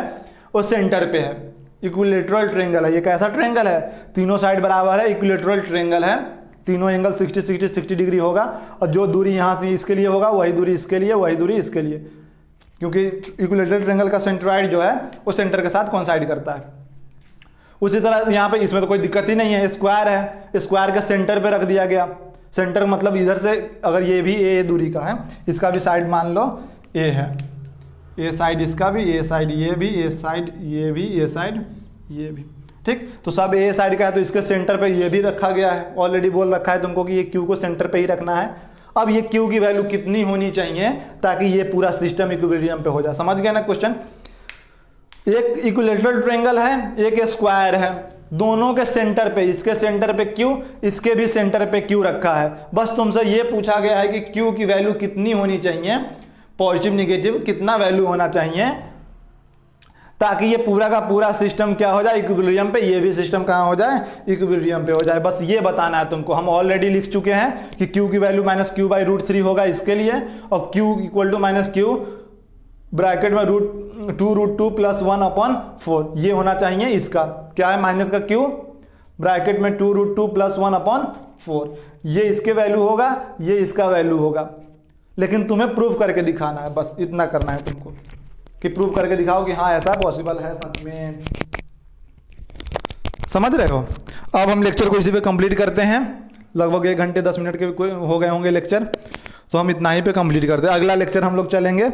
वो सेंटर पे है। इक्विलेटरल ट्रायंगल है, ये कैसा ट्रायंगल है, तीनों साइड बराबर है, इक्विलेटरल ट्रायंगल है, तीनों एंगल 60 डिग्री होगा। और जो दूरी यहाँ से इसके लिए होगा वही दूरी इसके लिए, वही दूरी इसके लिए, क्योंकि इक्विलेटरल ट्रायंगल का सेंट्रॉइड जो है वो सेंटर के साथ कोइंसाइड करता है। उसी तरह यहाँ पे इसमें तो कोई दिक्कत ही नहीं है, स्क्वायर है, स्क्वायर के सेंटर पे रख दिया गया। सेंटर मतलब इधर से अगर ये भी ए दूरी का है, इसका भी साइड मान लो ए है, ए साइड इसका भी, ए साइड ये भी, ए साइड ये भी, ए साइड ये भी, ठीक। तो सब ए साइड का है, तो इसके सेंटर पे ये भी रखा गया है। ऑलरेडी बोल रखा है तुमको कि ये क्यू को सेंटर पे ही रखना है। अब ये क्यू की वैल्यू कितनी होनी चाहिए ताकि ये पूरा सिस्टम इक्विलिब्रियम पे हो जाए। समझ गया ना क्वेश्चन। एक इक्विलेटरल ट्रायंगल है, एक स्क्वायर है, दोनों के सेंटर पे, इसके सेंटर पे क्यू, इसके भी सेंटर पे क्यू रखा है। बस तुमसे ये पूछा गया है कि क्यू की वैल्यू कितनी होनी चाहिए, पॉजिटिव निगेटिव कितना वैल्यू होना चाहिए ताकि ये पूरा का पूरा सिस्टम क्या हो जाए, इक्विलिब्रियम पे, ये भी सिस्टम कहाँ हो जाए, इक्विलिब्रियम पे हो जाए। बस ये बताना है तुमको। हम ऑलरेडी लिख चुके हैं कि क्यू की वैल्यू -q/√3 होगा इसके लिए, और q = -q ब्रैकेट में √2 + 1/4 ये होना चाहिए। इसका क्या है, माइनस का q ब्रैकेट में 2√2 + 1/4, ये इसके वैल्यू होगा, ये इसका वैल्यू होगा। लेकिन तुम्हें प्रूफ करके दिखाना है, बस इतना करना है तुमको कि प्रूफ करके दिखाओ कि हाँ ऐसा पॉसिबल है सच में। समझ रहे हो। अब हम लेक्चर को इसी पे कंप्लीट करते हैं। लगभग 1 घंटे 10 मिनट के हो गए होंगे लेक्चर, तो हम इतना ही पे कंप्लीट करते हैं। अगला लेक्चर हम लोग चलेंगे